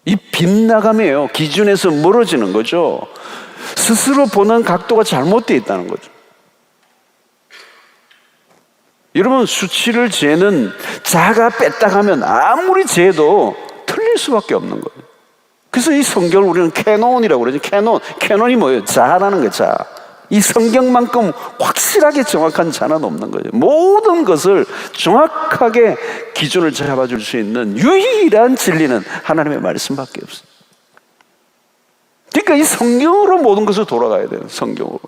이 빗나감이에요. 기준에서 멀어지는 거죠. 스스로 보는 각도가 잘못되어 있다는 거죠. 여러분, 수치를 재는 자가 뺐다 가면 아무리 재도 틀릴 수밖에 없는 거예요. 그래서 이 성경을 우리는 캐논이라고 그러죠. 캐논이 뭐예요? 자라는 거예요. 자. 이 성경만큼 확실하게 정확한 자는 없는 거죠. 모든 것을 정확하게 기준을 잡아줄 수 있는 유일한 진리는 하나님의 말씀밖에 없어요. 그러니까 이 성경으로 모든 것을 돌아가야 돼요. 성경으로.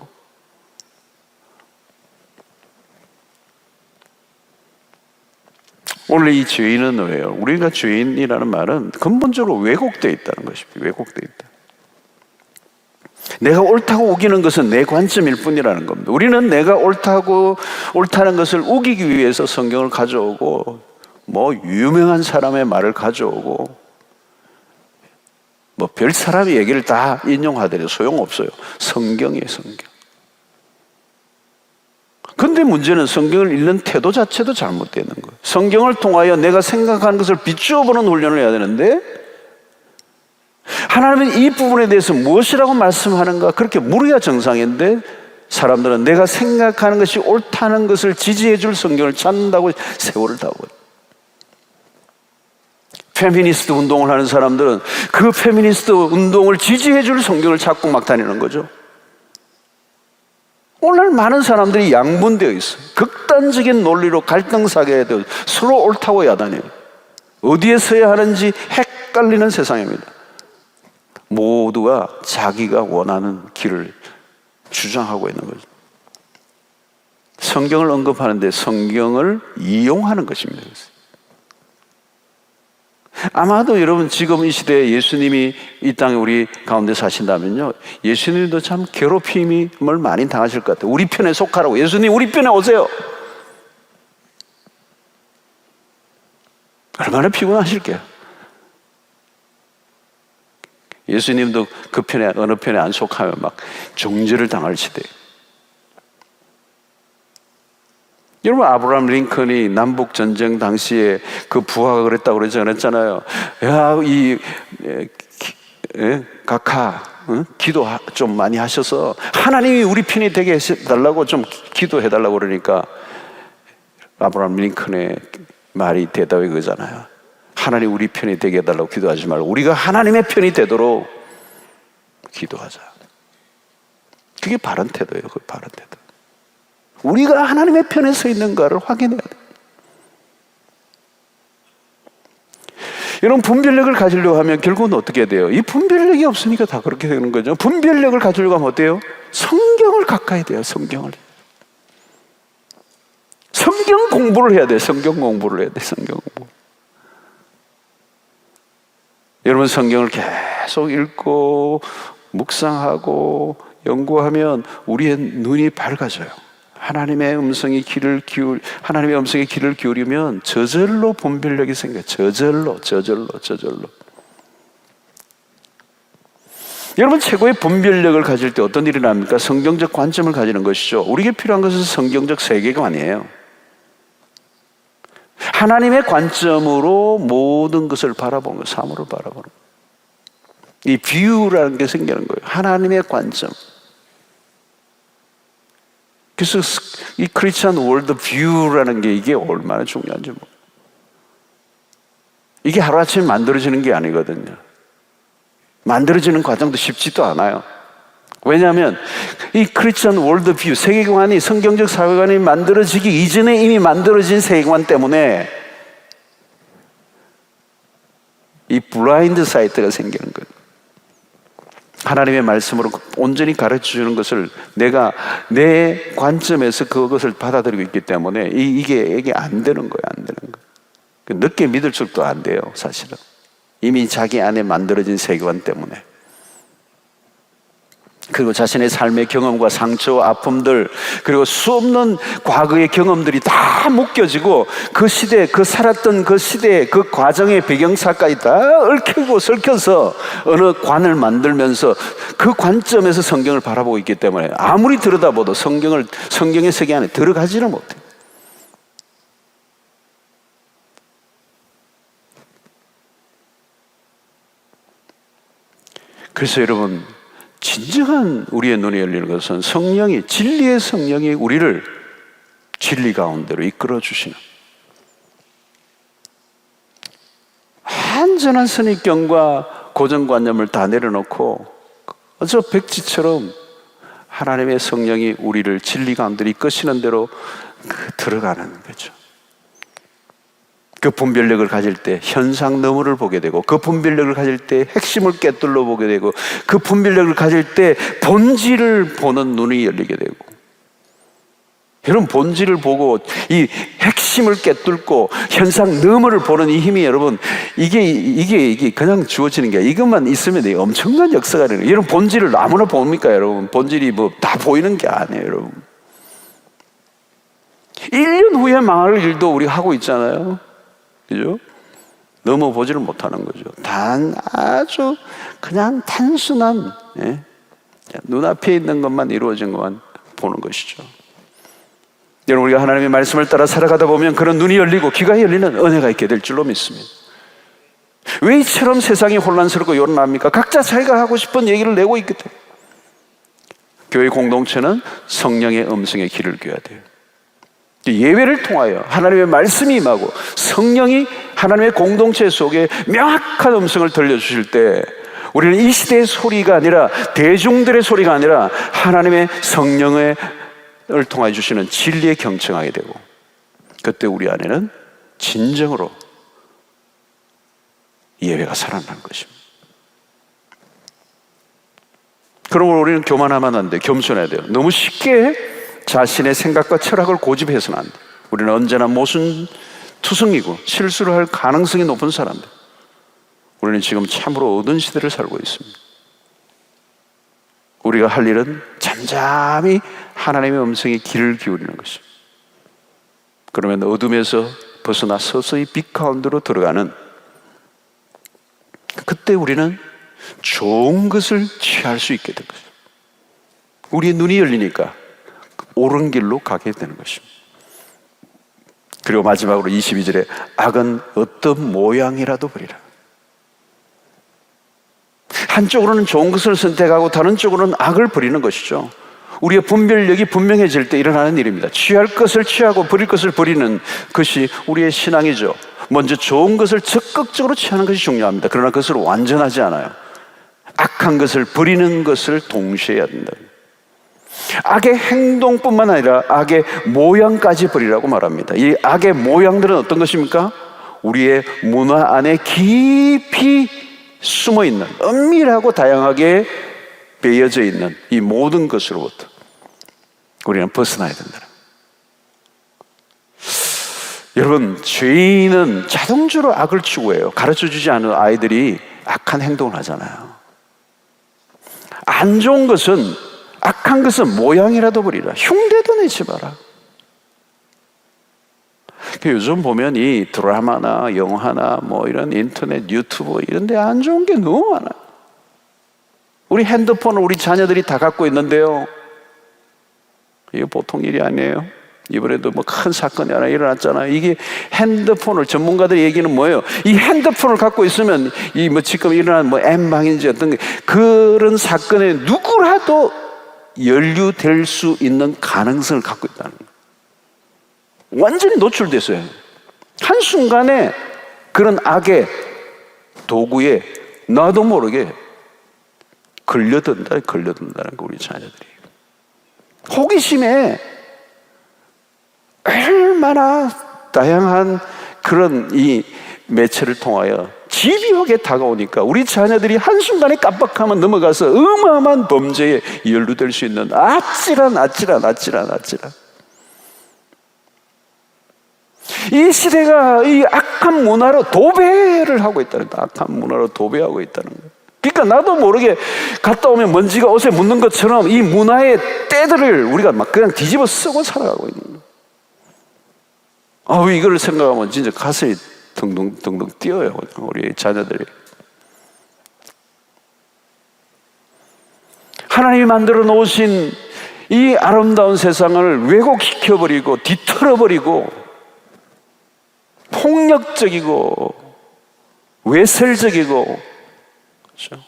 원래 이 죄인은 왜요? 우리가 죄인이라는 말은 근본적으로 왜곡되어 있다는 것입니다. 왜곡되어 있다. 내가 옳다고 우기는 것은 내 관점일 뿐이라는 겁니다. 우리는 내가 옳다는 것을 우기기 위해서 성경을 가져오고, 유명한 사람의 말을 가져오고, 별 사람의 얘기를 다 인용하더라도 소용없어요. 성경이에요, 성경. 근데 문제는 성경을 읽는 태도 자체도 잘못되는 거예요. 성경을 통하여 내가 생각하는 것을 비추어보는 훈련을 해야 되는데, 하나님은 이 부분에 대해서 무엇이라고 말씀하는가 그렇게 물어야 정상인데, 사람들은 내가 생각하는 것이 옳다는 것을 지지해 줄 성경을 찾는다고 세월을 다 버려요. 페미니스트 운동을 하는 사람들은 그 페미니스트 운동을 지지해 줄 성경을 찾고 막 다니는 거죠. 오늘 많은 사람들이 양분되어 있어요. 극단적인 논리로 갈등사게 되어 서로 옳다고 야단해요. 어디에 서야 하는지 헷갈리는 세상입니다. 모두가 자기가 원하는 길을 주장하고 있는 거죠. 성경을 언급하는데 성경을 이용하는 것입니다. 아마도 여러분, 지금 이 시대에 예수님이 이 땅에 우리 가운데 사신다면요, 예수님도 참 괴롭힘을 많이 당하실 것 같아요. 우리 편에 속하라고. 예수님, 우리 편에 오세요. 얼마나 피곤하실게요. 예수님도 그 편에, 어느 편에 안 속하면 막 정죄를 당할 시대예요. 여러분, 아브라함 링컨이 남북전쟁 당시에 그 부하가 그랬다고 그랬잖아요. 야, 각하, 기도 좀 많이 하셔서 하나님이 우리 편이 되게 해달라고 좀 기도해달라고 그러니까 아브라함 링컨의 말이 대답이 그거잖아요. 하나님 우리 편이 되게 해달라고 기도하지 말고 우리가 하나님의 편이 되도록 기도하자. 그게 바른 태도예요. 그 바른 태도. 우리가 하나님의 편에 서 있는가를 확인해야 돼요. 여러분, 분별력을 가지려고 하면 결국은 어떻게 돼요? 이 분별력이 없으니까 다 그렇게 되는 거죠. 분별력을 가지려고 하면 어때요? 성경을 가까이 돼요. 성경 공부를 해야 돼요. 성경 공부를 해야 돼요. 성경 공부. 여러분, 성경을 계속 읽고 묵상하고 연구하면 우리의 눈이 밝아져요. 하나님의 음성에 귀를 기울이면 저절로 분별력이 생겨요. 저절로. 여러분, 최고의 분별력을 가질 때 어떤 일이 납니까? 성경적 관점을 가지는 것이죠. 우리에게 필요한 것은 성경적 세계관이에요. 하나님의 관점으로 모든 것을 바라보는 것, 사물을 바라보는 것. 이 뷰라는 게 생기는 거예요. 하나님의 관점. 그래서 이 크리스천 월드 뷰라는 게 이게 얼마나 중요한지 이게 하루아침에 만들어지는 게 아니거든요. 만들어지는 과정도 쉽지도 않아요. 왜냐하면 이 크리스천 월드 뷰, 세계관이, 성경적 사회관이 만들어지기 이전에 이미 만들어진 세계관 때문에 이 블라인드 사이트가 생기는 거예요. 하나님의 말씀으로 온전히 가르쳐주는 것을 내가 내 관점에서 그것을 받아들이고 있기 때문에 이게 안 되는 거예요. 안 되는 거예요. 늦게 믿을수록 안 돼요. 사실은 이미 자기 안에 만들어진 세계관 때문에. 그리고 자신의 삶의 경험과 상처, 아픔들, 그리고 수없는 과거의 경험들이 다 묶여지고 그 시대, 그 살았던 그 시대, 그 과정의 배경사까지 다 얽히고 설켜서 어느 관을 만들면서 그 관점에서 성경을 바라보고 있기 때문에 아무리 들여다봐도 성경의 세계 안에 들어가지를 못해요. 그래서 여러분, 진정한 우리의 눈이 열리는 것은 진리의 성령이 우리를 진리 가운데로 이끌어 주시는, 완전한 선입견과 고정관념을 다 내려놓고 저 백지처럼 하나님의 성령이 우리를 진리 가운데로 이끄시는 대로 들어가는 거죠. 그 분별력을 가질 때 현상 너머를 보게 되고, 그 분별력을 가질 때 핵심을 꿰뚫러 보게 되고, 그 분별력을 가질 때 본질을 보는 눈이 열리게 되고. 여러분, 본질을 보고 이 핵심을 꿰뚫고 현상 너머를 보는 이 힘이, 여러분, 이게 그냥 주어지는 게, 이것만 있으면 돼요. 엄청난 역사가 되는 거예요. 여러분, 본질을 아무나 봅니까? 여러분, 본질이 뭐 다 보이는 게 아니에요. 여러분, 1년 후에 망할 일도 우리가 하고 있잖아요. 그죠? 넘어보지를 못하는 거죠. 아주 그냥 단순한, 눈앞에 있는 것만, 이루어진 것만 보는 것이죠. 여러분, 우리가 하나님의 말씀을 따라 살아가다 보면 그런 눈이 열리고 귀가 열리는 은혜가 있게 될 줄로 믿습니다. 왜 이처럼 세상이 혼란스럽고 요란합니까? 각자 자기가 하고 싶은 얘기를 내고 있기 때문에. 교회 공동체는 성령의 음성에 귀를 기울여야 돼요. 예배를 통하여 하나님의 말씀이 임하고 성령이 하나님의 공동체 속에 명확한 음성을 들려주실 때, 우리는 이 시대의 소리가 아니라, 대중들의 소리가 아니라 하나님의 성령을 통하여 주시는 진리에 경청하게 되고, 그때 우리 안에는 진정으로 예배가 살아나는 것입니다. 그러므로 우리는 교만하면 안 돼. 겸손해야 돼요. 너무 쉽게 자신의 생각과 철학을 고집해서는 안 돼. 우리는 언제나 모순투성이고 실수를 할 가능성이 높은 사람들. 우리는 지금 참으로 어두운 시대를 살고 있습니다. 우리가 할 일은 잠잠히 하나님의 음성에 귀를 기울이는 것입니다. 그러면 어둠에서 벗어나 서서히 빛 가운데로 들어가는, 그때 우리는 좋은 것을 취할 수 있게 된 것입니다. 우리의 눈이 열리니까 옳은 길로 가게 되는 것입니다. 그리고 마지막으로 22절에 악은 어떤 모양이라도 버리라. 한쪽으로는 좋은 것을 선택하고 다른 쪽으로는 악을 버리는 것이죠. 우리의 분별력이 분명해질 때 일어나는 일입니다. 취할 것을 취하고 버릴 것을 버리는 것이 우리의 신앙이죠. 먼저 좋은 것을 적극적으로 취하는 것이 중요합니다. 그러나 그것을 완전하지 않아요. 악한 것을 버리는 것을 동시에 해야 된다. 악의 행동뿐만 아니라 악의 모양까지 버리라고 말합니다. 이 악의 모양들은 어떤 것입니까? 우리의 문화 안에 깊이 숨어있는, 은밀하고 다양하게 배어져 있는 이 모든 것으로부터 우리는 벗어나야 된다. 여러분, 죄인은 자동적으로 악을 추구해요. 가르쳐주지 않은 아이들이 악한 행동을 하잖아요. 안 좋은 것은 악한 것은 모양이라도 버리라. 흉내도 내지 마라. 요즘 보면 이 드라마나 영화나 뭐 이런 인터넷 유튜브 이런 데 안 좋은 게 너무 많아요. 우리 핸드폰을 우리 자녀들이 다 갖고 있는데요, 이게 보통 일이 아니에요. 이번에도 뭐 큰 사건이 하나 일어났잖아요. 이게 핸드폰을, 전문가들의 얘기는 뭐예요? 이 핸드폰을 갖고 있으면 이 뭐 지금 일어난 뭐 M방인지 어떤 게, 그런 사건에 누구라도 연루될 수 있는 가능성을 갖고 있다는 거예요. 완전히 노출됐어요. 한순간에 그런 악의 도구에 나도 모르게 걸려든다는 거, 우리 자녀들이. 호기심에 얼마나 다양한 그런 이 매체를 통하여 집요하게 다가오니까 우리 자녀들이 한순간에 깜빡하면 넘어가서 어마어마한 범죄에 연루될 수 있는 아찔한 이 시대가 이 악한 문화로 도배를 하고 있다는 거예요. 악한 문화로 도배하고 있다는 거예요. 그러니까 나도 모르게 갔다 오면 먼지가 옷에 묻는 것처럼 이 문화의 때들을 우리가 막 그냥 뒤집어 쓰고 살아가고 있는 거예요. 이걸 생각하면 진짜 가슴이 덩덩 뛰어요, 우리 자녀들이. 하나님이 만들어 놓으신 이 아름다운 세상을 왜곡시켜버리고 뒤틀어버리고 폭력적이고 외설적이고, 그렇죠?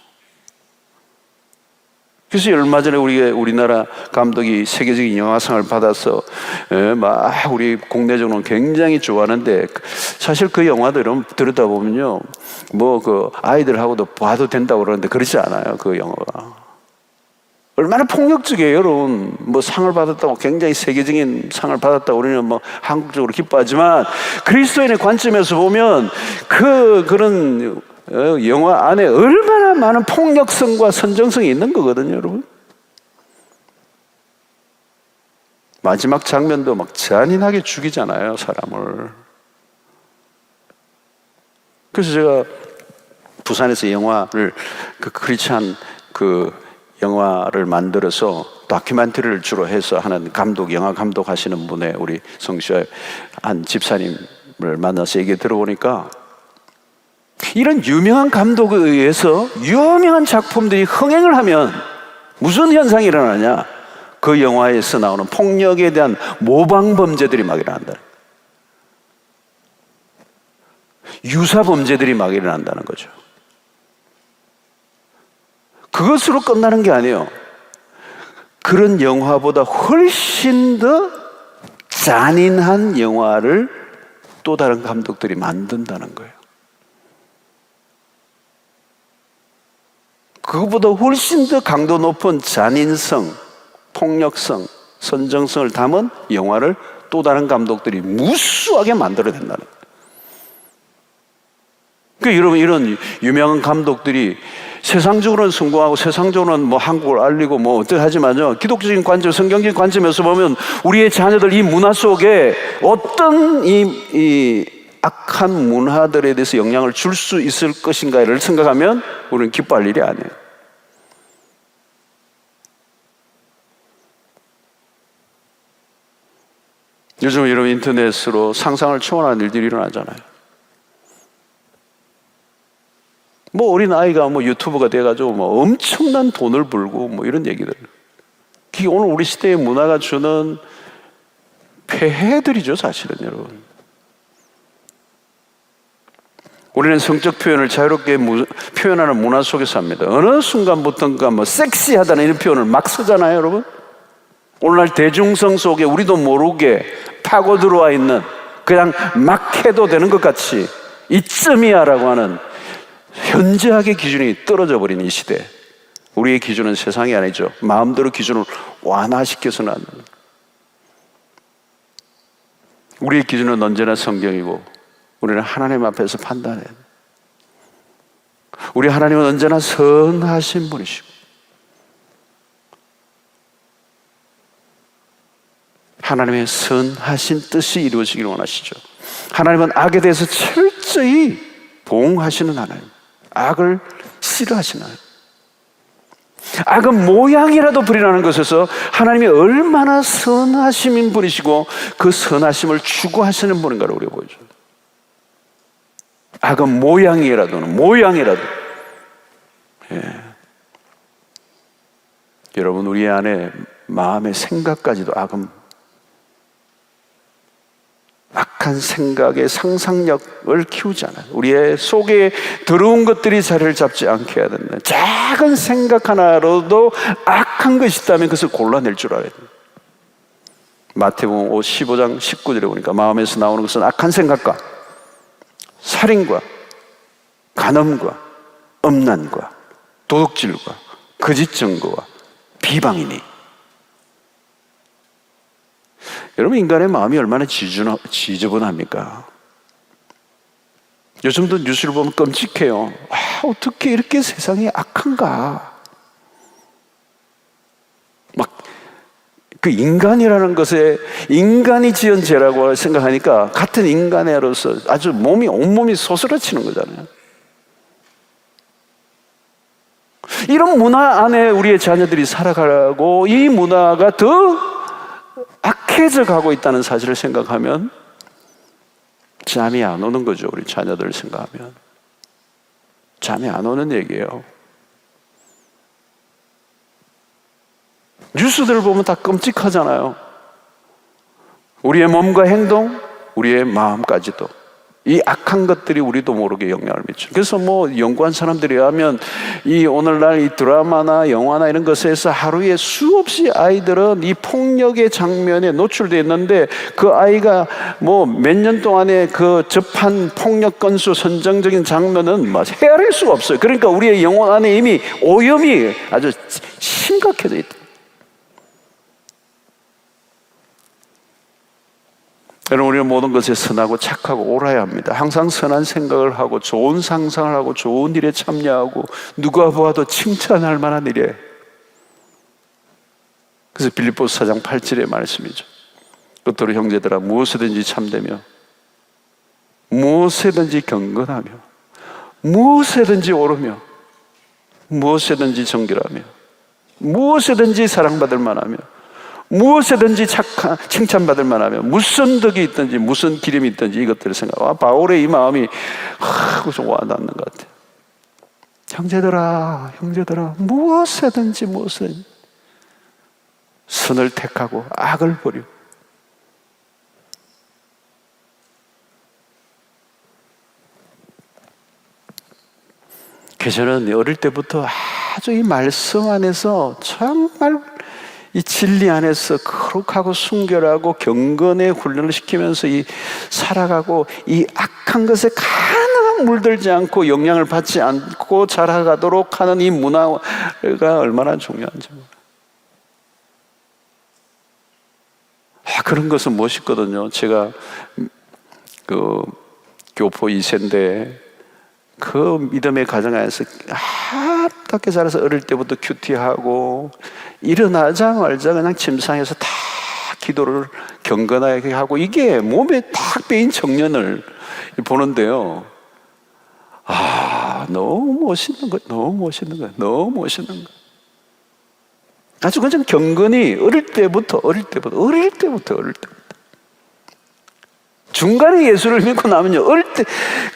그래서 얼마 전에 우리나라 감독이 세계적인 영화상을 받아서 막 우리 국내적으로는 굉장히 좋아하는데, 사실 그 영화들은 들여다보면요, 뭐 그 아이들하고도 봐도 된다고 그러는데 그렇지 않아요. 그 영화가 얼마나 폭력적이에요, 여러분. 뭐 상을 받았다고, 굉장히 세계적인 상을 받았다고 우리는 뭐 한국적으로 기뻐하지만, 그리스도인의 관점에서 보면 그런 영화 안에 얼마나 많은 폭력성과 선정성이 있는 거거든요, 여러분. 마지막 장면도 막 잔인하게 죽이잖아요, 사람을. 그래서 제가 부산에서 영화를, 크리스찬 영화를 만들어서 다큐멘터리를 주로 해서 하는 영화 감독 하시는 분의 우리 성수의 한 집사님을 만나서 얘기 들어보니까, 이런 유명한 감독에 의해서 유명한 작품들이 흥행을 하면 무슨 현상이 일어나냐? 그 영화에서 나오는 폭력에 대한 모방 범죄들이 막 일어난다. 유사 범죄들이 막 일어난다는 거죠. 그것으로 끝나는 게 아니에요. 그런 영화보다 훨씬 더 잔인한 영화를 또 다른 감독들이 만든다는 거예요. 그것보다 훨씬 더 강도 높은 잔인성, 폭력성, 선정성을 담은 영화를 또 다른 감독들이 무수하게 만들어낸다는 거예요. 그러니까 여러분, 이런 유명한 감독들이 세상적으로는 성공하고 세상적으로는 뭐 한국을 알리고 뭐 어떻게 하지만요, 기독적인 관점, 성경적인 관점에서 보면 우리의 자녀들 이 문화 속에 어떤 이 악한 문화들에 대해서 영향을 줄 수 있을 것인가를 생각하면 우리는 기뻐할 일이 아니에요. 요즘 여러분 인터넷으로 상상을 초월하는 일들이 일어나잖아요. 뭐 어린 아이가 뭐 유튜버가 돼가지고 뭐 엄청난 돈을 벌고 뭐 이런 얘기들. 그게 오늘 우리 시대의 문화가 주는 폐해들이죠, 사실은 여러분. 우리는 성적 표현을 자유롭게 표현하는 문화 속에 삽니다. 어느 순간부터인가 뭐 섹시하다는 이런 표현을 막 쓰잖아요, 여러분. 오늘날 대중성 속에 우리도 모르게 파고 들어와 있는, 그냥 막 해도 되는 것 같이 이쯤이야라고 하는 현저하게 기준이 떨어져 버린 이 시대. 우리의 기준은 세상이 아니죠. 마음대로 기준을 완화시켜서는 안 됩니다. 우리의 기준은 언제나 성경이고 우리는 하나님 앞에서 판단해야 돼요. 우리 하나님은 언제나 선하신 분이시고 하나님의 선하신 뜻이 이루어지기를 원하시죠. 하나님은 악에 대해서 철저히 보응하시는 하나님, 악을 싫어하시는 하나님. 악은 모양이라도 부리라는 것에서 하나님이 얼마나 선하신 분이시고 그 선하심을 추구하시는 분인가를 우리가 보여줘요. 악은 모양이라도. 예. 여러분, 우리 안에 마음의 생각까지도 악한 생각의 상상력을 키우잖아요. 우리의 속에 더러운 것들이 자리를 잡지 않게 해야 된다. 작은 생각 하나로도 악한 것이 있다면 그것을 골라낼 줄 알아야 돼요. 마태복음 15장 19절에 보니까 마음에서 나오는 것은 악한 생각과 살인과 간음과 음란과 도둑질과 거짓 증거와 비방이니. 여러분, 인간의 마음이 얼마나 지저분합니까? 요즘도 뉴스를 보면 끔찍해요. 어떻게 이렇게 세상이 악한가? 그 인간이라는 것에 인간이 지은 죄라고 생각하니까 같은 인간으로서 아주 온몸이 소스라치는 거잖아요. 이런 문화 안에 우리의 자녀들이 살아가고 이 문화가 더 악해져 가고 있다는 사실을 생각하면 잠이 안 오는 거죠. 우리 자녀들을 생각하면 잠이 안 오는 얘기예요. 뉴스들을 보면 다 끔찍하잖아요. 우리의 몸과 행동, 우리의 마음까지도 이 악한 것들이 우리도 모르게 영향을 미쳐요. 그래서 연구한 사람들에 의하면 이 오늘날 이 드라마나 영화나 이런 것에서 하루에 수없이 아이들은 이 폭력의 장면에 노출되어 있는데 그 아이가 몇 년 동안에 그 접한 폭력 건수 선정적인 장면은 헤아릴 수가 없어요. 그러니까 우리의 영혼 안에 이미 오염이 아주 심각해져 있다. 여러분, 우리는 모든 것에 선하고 착하고 옳아야 합니다. 항상 선한 생각을 하고 좋은 상상을 하고 좋은 일에 참여하고 누가 보아도 칭찬할 만한 일에. 그래서 빌립보서 4장 8절의 말씀이죠. 끝으로 형제들아, 무엇이든지 참되며 무엇이든지 경건하며 무엇이든지 옳으며 무엇이든지 정결하며 무엇이든지 사랑받을 만하며 무엇이든지 칭찬받을 만하며 무슨 덕이 있든지 무슨 기름이 있든지 이것들을 생각하고 바울의 이 마음이 좀 와닿는 것 같아요. 형제들아 무엇이든지 선을 택하고 악을 버려. 저는 어릴 때부터 아주 이 말씀 안에서 정말 이 진리 안에서 거룩하고 순결하고 경건의 훈련을 시키면서 살아가고 이 악한 것에 가능한 물들지 않고 영향을 받지 않고 자라가도록 하는 이 문화가 얼마나 중요한지. 그런 것은 멋있거든요. 제가 그 교포 2세인데 그 믿음의 가정 안에서 아름답게 자라서 어릴 때부터 큐티하고 일어나자마자 그냥 침상에서 다 기도를 경건하게 하고 이게 몸에 딱 배인 청년을 보는데요. 너무 멋있는 거예요. 아주 그냥 경건히 어릴 때부터 중간에 예수를 믿고 나면요,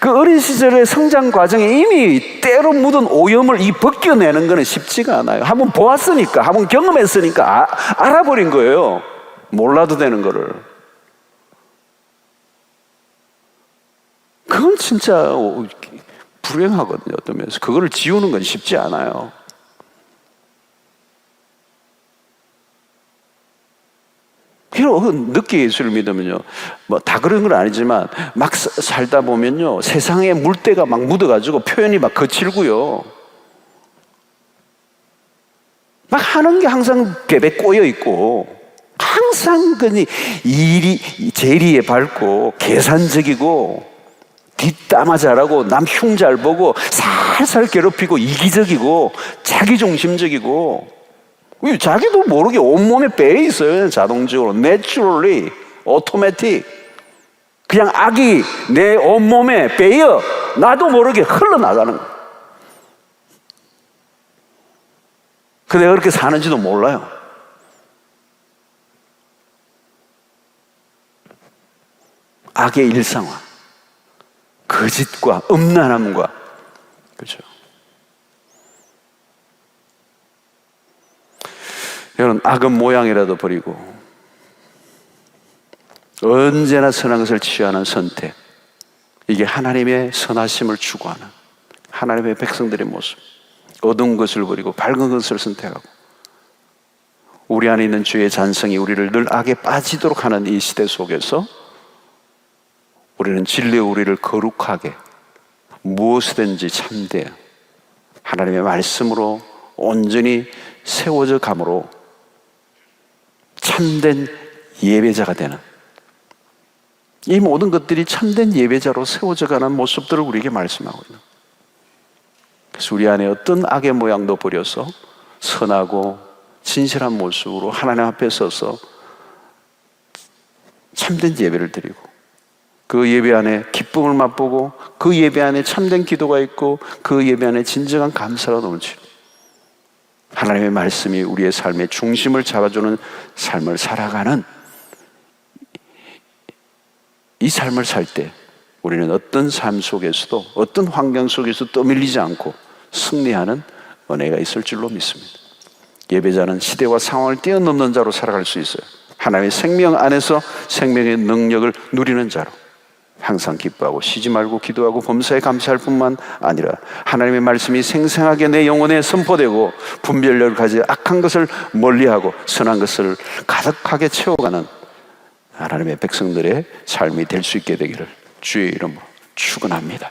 그 어린 시절의 성장 과정에 이미 때로 묻은 오염을 벗겨내는 것은 쉽지가 않아요. 한번 보았으니까, 한번 경험했으니까 알아버린 거예요. 몰라도 되는 거를. 그건 진짜 불행하거든요. 어떤 면에서 그거를 지우는 건 쉽지 않아요. 늦게 예수를 믿으면요, 다 그런 건 아니지만 막 살다 보면요, 세상에 물때가 막 묻어가지고 표현이 막 거칠고요, 막 하는 게 항상 궤배 꼬여 있고, 항상 재리에 밝고 계산적이고 뒷담화 잘하고 남 흉 잘 보고 살살 괴롭히고 이기적이고 자기중심적이고, 자기도 모르게 온몸에 배에 있어요. 자동적으로 naturally, automatic. 그냥 악이 내 온몸에 배어 나도 모르게 흘러나가는 거예요. 내가 그렇게 사는지도 몰라요. 악의 일상화, 거짓과 음란함과, 그렇죠? 여러분, 악은 모양이라도 버리고 언제나 선한 것을 취하는 선택, 이게 하나님의 선하심을 추구하는 하나님의 백성들의 모습. 어두운 것을 버리고 밝은 것을 선택하고, 우리 안에 있는 주의 잔성이 우리를 늘 악에 빠지도록 하는 이 시대 속에서 우리는 진리의 우리를 거룩하게, 무엇이든지 참되 하나님의 말씀으로 온전히 세워져 감으로 참된 예배자가 되는, 이 모든 것들이 참된 예배자로 세워져 가는 모습들을 우리에게 말씀하고 있는. 그래서 우리 안에 어떤 악의 모양도 버려서 선하고 진실한 모습으로 하나님 앞에 서서 참된 예배를 드리고, 그 예배 안에 기쁨을 맛보고, 그 예배 안에 참된 기도가 있고, 그 예배 안에 진정한 감사가 넘치고, 하나님의 말씀이 우리의 삶의 중심을 잡아주는 삶을 살아가는 이 삶을 살 때 우리는 어떤 삶 속에서도, 어떤 환경 속에서도 떠밀리지 않고 승리하는 은혜가 있을 줄로 믿습니다. 예배자는 시대와 상황을 뛰어넘는 자로 살아갈 수 있어요. 하나님의 생명 안에서 생명의 능력을 누리는 자로 항상 기뻐하고 쉬지 말고 기도하고 범사에 감사할 뿐만 아니라 하나님의 말씀이 생생하게 내 영혼에 선포되고 분별력을 가지고 악한 것을 멀리하고 선한 것을 가득하게 채워가는 하나님의 백성들의 삶이 될 수 있게 되기를 주의 이름으로 축원합니다.